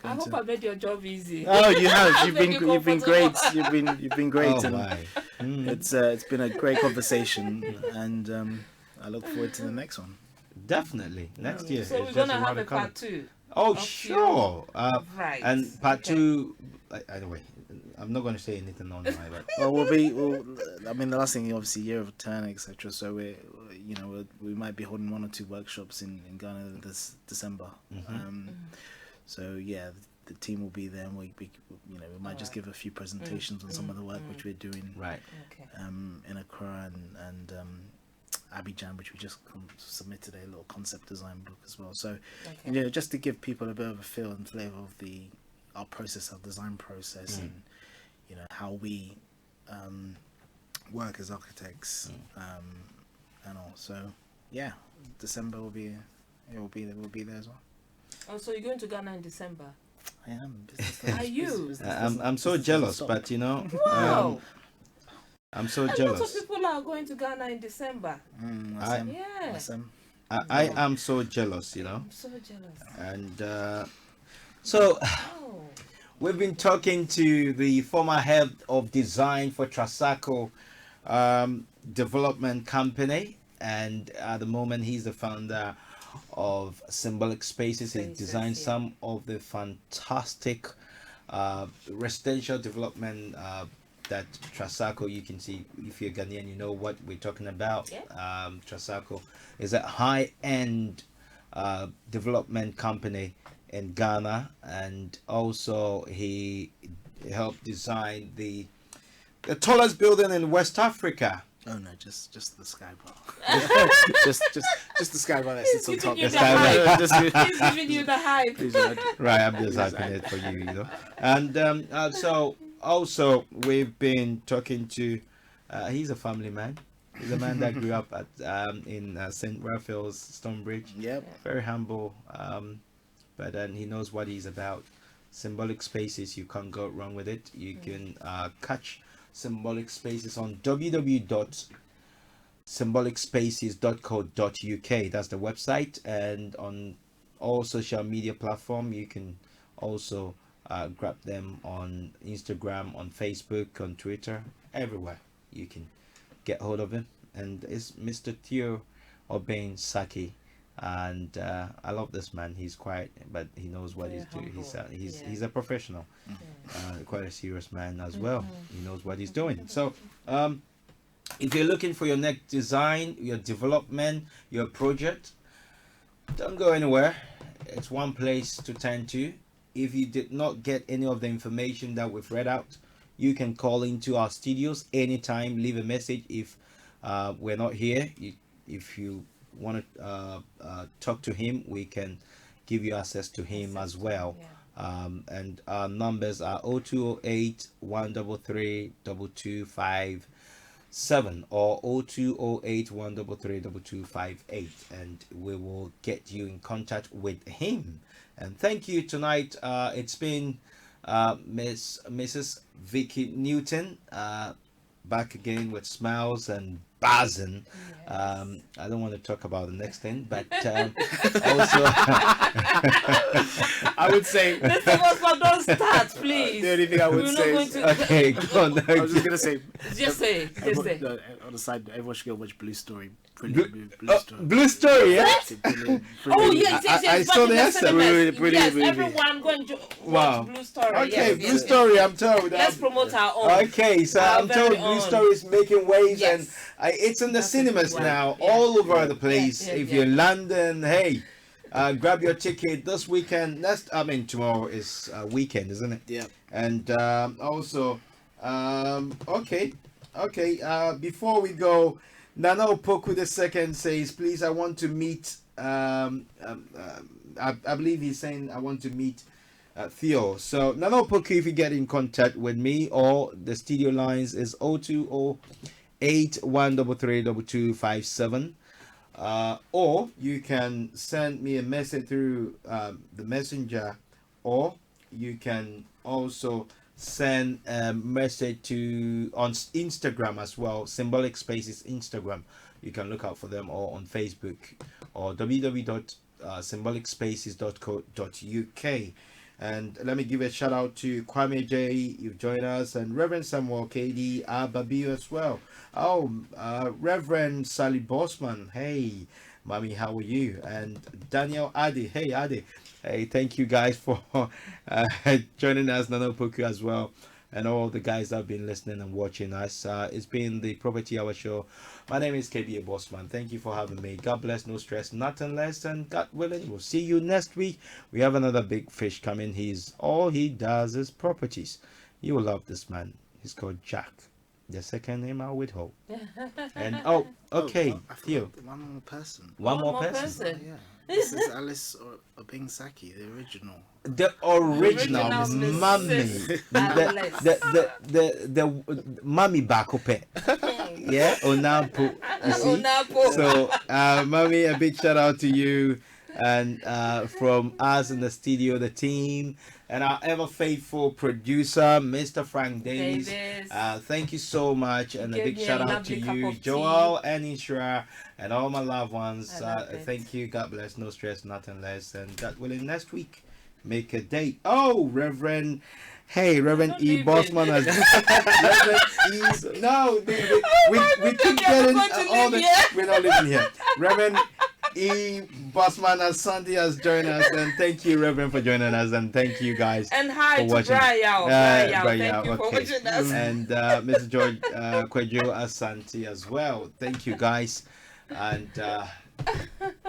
I hope I made your job easy. Oh, you have. You've been great. You've been great. Oh, my. It's been a great conversation, and I look forward to the next one. Definitely next year. So we're gonna have a part 2. Oh, sure. Right. And part 2. Anyway, I'm not going to say anything on my. But I mean, the last thing, obviously, year of turn, etc. So we might be holding 1 or 2 workshops in Ghana this December. So yeah, the team will be there, and we might just give a few presentations on some of the work which we're doing. Right. Okay. In Accra and Abidjan, which we just submitted a little concept design book as well. So just to give people a bit of a feel and flavour of our process, our design process, and how we work as architects, and all. So yeah, December will be there as well. Oh, so you're going to Ghana in December? I am. Are you? I'm so jealous, but wow. I'm so a jealous. lot of people are going to Ghana in December. I am so jealous, I'm so jealous. And we've been talking to the former head of design for Trasaco Development Company, and at the moment he's the founder of Symbolic Spaces. He designed Yeah. some of the fantastic residential development that Trasaco, you can see if you're Ghanaian, you know what we're talking about. Yeah. Trasaco is a high-end development company in Ghana, and also he helped design the tallest building in West Africa. Oh no, just the sky bar. just the sky bar that sits on top. He's giving you the hype. Right, I'm just hyping it for you, you know. And so also we've been talking to. He's a family man. He's a man that grew up at in St. Raphael's, Stonebridge. Yep. Very humble, but then he knows what he's about. Symbolic Spaces, you can't go wrong with it. You can catch Symbolic Spaces on www.symbolicspaces.co.uk. That's the website, and on all social media platform you can also grab them on Instagram, on Facebook, on Twitter, everywhere you can get hold of him. And it's Mr. Theo Obeng-Sackey, and I love this man. He's quiet, but he knows what he's doing. He's a professional, quite a serious man as well. He knows what he's doing. So if you're looking for your next design, your development, your project, don't go anywhere. It's one place to turn to. If you did not get any of the information that we've read out, you can call into our studios anytime, leave a message. If we're not here, if you want to talk to him, we can give you access to him as well. And our numbers are 0208 133 2257 or 0208 133 2258, and we will get you in contact with him. And thank you tonight. It's been Mrs. Vicky Newton, back again with smiles and buzzing. I don't want to talk about the next thing, but also I would say don't start, please. the only thing I would say is, okay, go on. I was just gonna say, Just say. no, on the side, everyone should go watch Blue Story. Brilliant movie, Blue Story. Blue Story, yeah. Brilliant, Oh brilliant. yes, I saw the answer. Brilliant Yes, movie. everyone go and Wow. watch Blue Story. Okay, Yes, Blue yes, Story. I'm told. Let's promote our own. Okay, so Our I'm told very Blue own. Story is making waves, Yes. and it's in the That's a cinemas good one. now, Yeah. all over the place. Yeah, If yeah. you're in London, hey, grab your ticket this weekend. Tomorrow is weekend, isn't it? Yeah. And also, before we go, Nana Opoku II says, please, I want to meet, I believe he's saying, I want to meet Theo. So, Nana Opoku, if you get in contact with me, or the studio lines is 0208 133 2257. Or you can send me a message through the messenger, or you can also send a message to on Instagram as well. Symbolic Spaces Instagram, you can look out for them, or on Facebook, or www.symbolicspaces.co.uk. And let me give a shout out to Kwame J, you've joined us, and Reverend Samuel KD Ababiu as well. Reverend Sally Bossman, hey mommy, how are you? And Daniel Adi, hey Adi, hey, thank you guys for joining us. Nana Opoku as well, and all the guys that have been listening and watching us. It's been the Property Hour Show. My name is KBA Bossman. Thank you for having me. God bless, no stress, nothing less, and God willing, we'll see you next week. We have another big fish coming. All he does is properties. You will love this man. He's called Jack. The second name I'll withhold. And okay, Theo. One more person. One more person. Yeah. This is Alice Obeng-Sackey, the original. The original Original mummy. the mummy bakope. Yeah, Onapo. You see? Onapo. So, mommy, a big shout out to you, and from us in the studio, the team, and our ever faithful producer, Mr. Frank Davis. Thank you so much, and a big shout out to you, Joel and Ishra, and all my loved ones. Thank you. God bless. No stress, nothing less, and God willing, next week make a date. Oh, Reverend. Hey, Reverend E. Bossman has. Reverend E. No, we keep getting all the. We're not living here. Reverend Bossman Asante has joined us, and thank you, Reverend, for joining us, and thank you guys and hi for to watching. Brian. Thank you for Okay. watching us. And Mr. George Kwejo Asante as well. Thank you, guys, and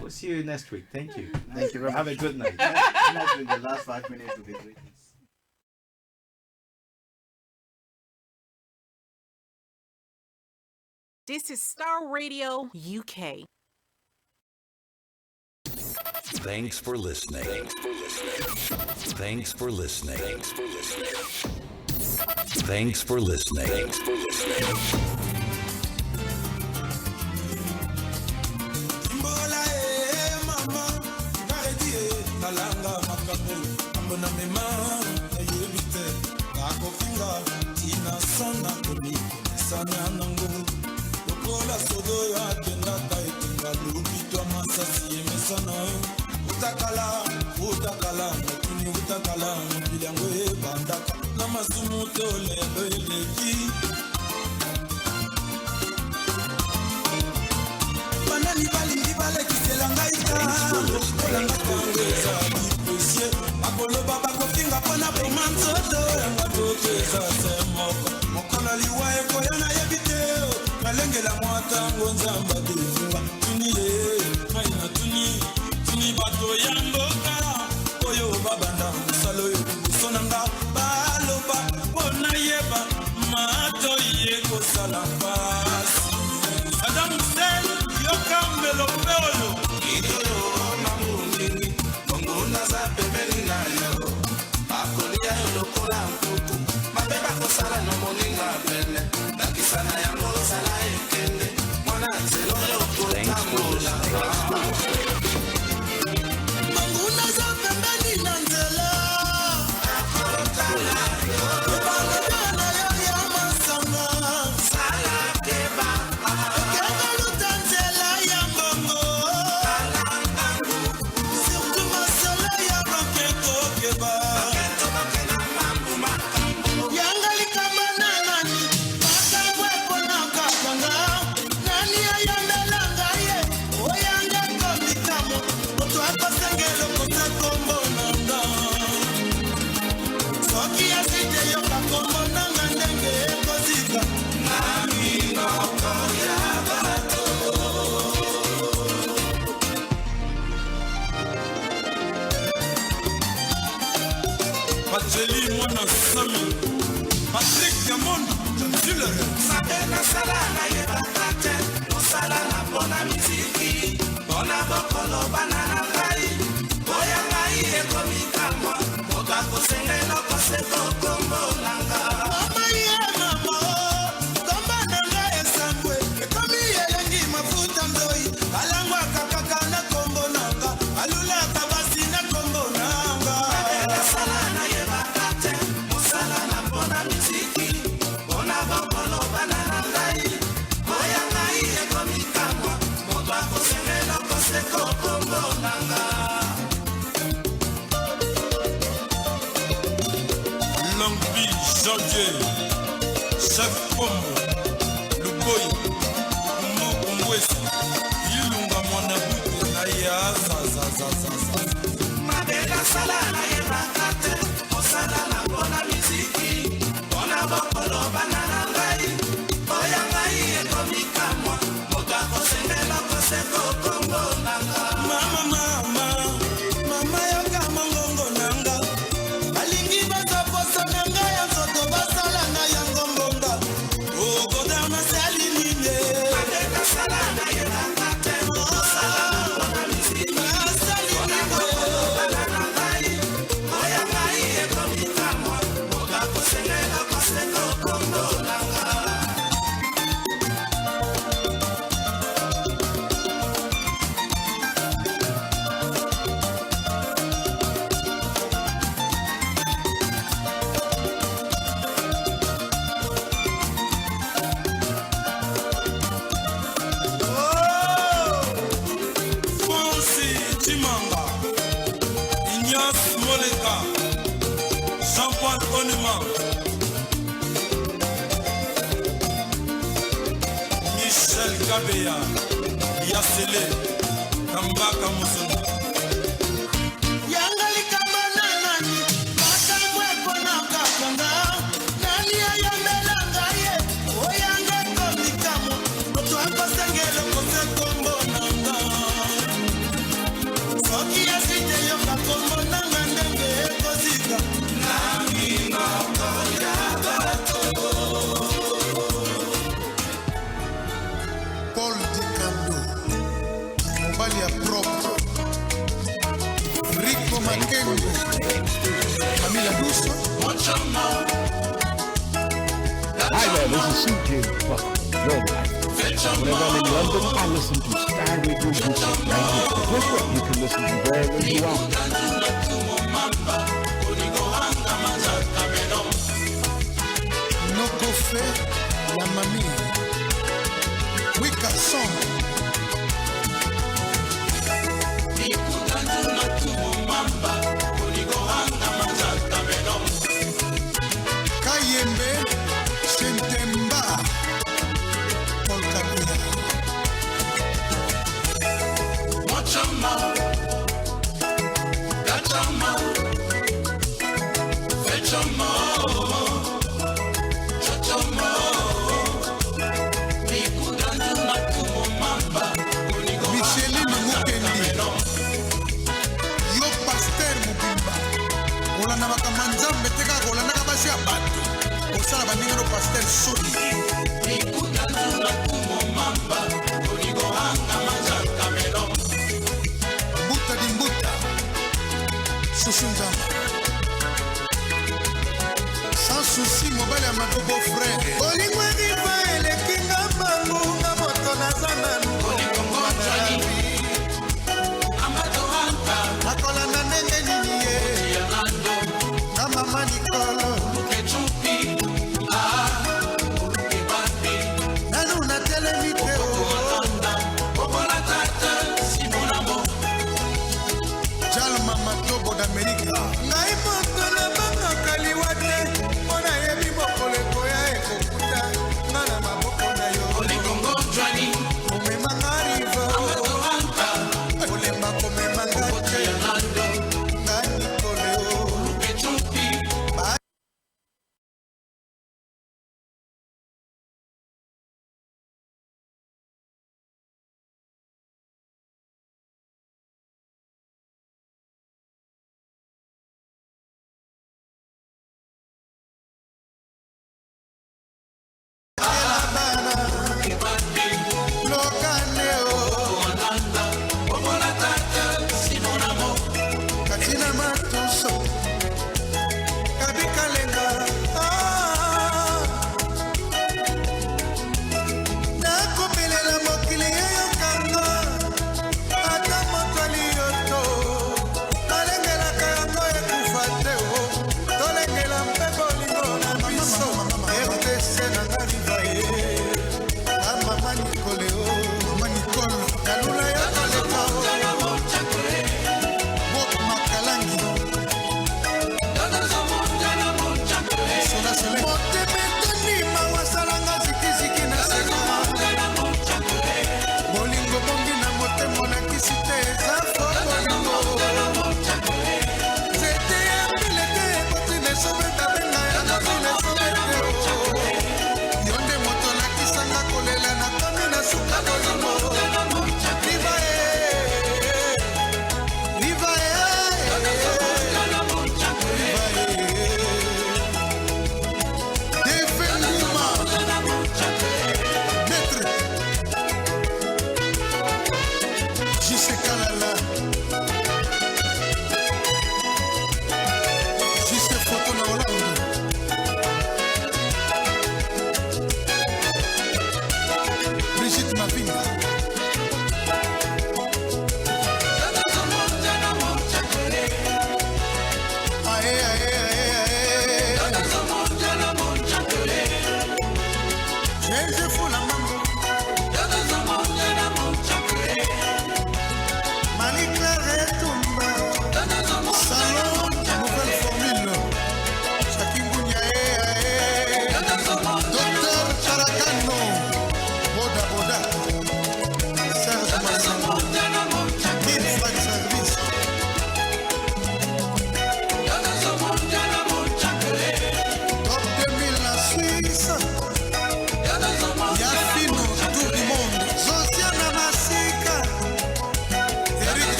we'll see you next week. Thank you. Thank you very Have a good night. Next week, the last 5 minutes will be great. This is Star Radio UK. Thanks for listening. Thanks for listening. Thanks for listening. Mbola mama, karedi nalanga makabu, ambona mema yebite, akofinga tina sana komi, sana nango. Lokola sodo ya tenda kaitinga lupitwa masasi emesana. Utakala, nakini utakala, bilango bandaka, namasumu tole beleki. Banani balingi balekisela ngai ta olanga kangeza lipesie akolo baba kofinga mpona poma nzoto yanga tokeza se moko mokolo liwa ekoya nayebi te nalengela mwa ntango nzamba definga tuni ye ngai na tuni bato ya mboka oyo babanda mosala oyo liboso na nga baloba mpo nayeba matoyi ekosala mpasi Adam Hussein, yokambelo peolo. Idolo mamungini, monguna za pembeni na yo. Akolia yolokola mpuku, mabeba kosala no moninga pele. Nakisana yango sala ekende, mwana tselo yokota mula. Monguna za pembeni na nzela. Akolotala yo. Ebana yo ya masanga. Sala keba. Pacheli mwana sami Patrick Yamondo Jantulere Sabena sala na yebakate Mosala na bona miziki Bona bokolo banana ngai Boya ngai eko mikamwa Moka kosenge no koseko kombo nanga Mama ye mama Komba nanga esambwe Ekomi yelengi mafuta ndoi Alangwa kakaka na kombo nanga Alula kabasi na kombo nanga Sabena sala na yebakate Mosala na bona miziki Bona bokolo banana ngai Boya ngai eko mikamwa Moka kosenge no koseko kombo nanga Langbi, Janvier, Chef Pombo, Luboy, Mwesi, Ilunga Mwanabuto, Naya, Zazazazaza. Mabela sala na yebakate, Osala na bona miziki, Bona bokolo banana ngai, Oya ngai eko mikamwa, Moka kosengela koseko kombo nanga. Mama, mama yoka mongongo nanga, Balingi baza posa nanga ya nzoto basala na yango mbonga. Ogoda masali nine. Mabeka sala na yebakate. Osala na bona miziki. Masali nine. Banana ngai. Oya ngai eko mikamwa. Moka kosengela koseko kombo nanga. Fonsi Chimanga, Ignace Moleka, Jean-Paul Onima, Michel Kabeya, Yassele, lumbaka mosono yanga likamba na nani makambo ekonaka kanga nani ayambelanga ye oyanga komikamo moto akosengela kose kombo nanga soki asite yoka kombo nanga ndenge ekozika nami moko ya bato Paul Dikando mobali ya propre Rico Makengo Camila Duso Hi there, this is CJ Buck, your life. Whenever I'm in London, I listen to Star Radio Music right here. Guess what? You can listen to wherever you are. Noko Fe la mamie Wika Song Kayembe Sentemba Paul Kabila Wachama Gachama Fechama Chachama Micheline Mukendi Yo Pasteur Mubimba Olanda bakamanzambe teka kolanda kabasi ya bato osala bandingelo Pasteur Soni Mbuta di mbuta Susu Nzama Sans souci mobile ya madobo frère Olingo riva elekinga bangu nga moto nazananu nakolanda ndenge nini ye na mama Nikolo nanu natelemi te jalma matobo d'Amerika ngai moto na bangaka liwa te mpo nayebi mokolo ekoya ekokuta nga na maboko na yo omemanga riva olemba komemanga te nga Nikolo Katina Matuso Kabikalenga nakomelela mokili eyokanga ata moto aliyoto balengelaka yango ekufa te tolengela mpe bolingo na biso RDC na ngaliva ye amama Nikoleo mama Nikolo nalula yo koleka Bok Makalangi motemetoni mawasalanga zikiziki na seka bolingo bongi na motemo nakisi te eza fo bolingo zete ya mbile te ekoti nesobeta benga ya nabile sobete yo nde moto nakisanga kolela na komi na suka bolingo viva viva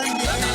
Bang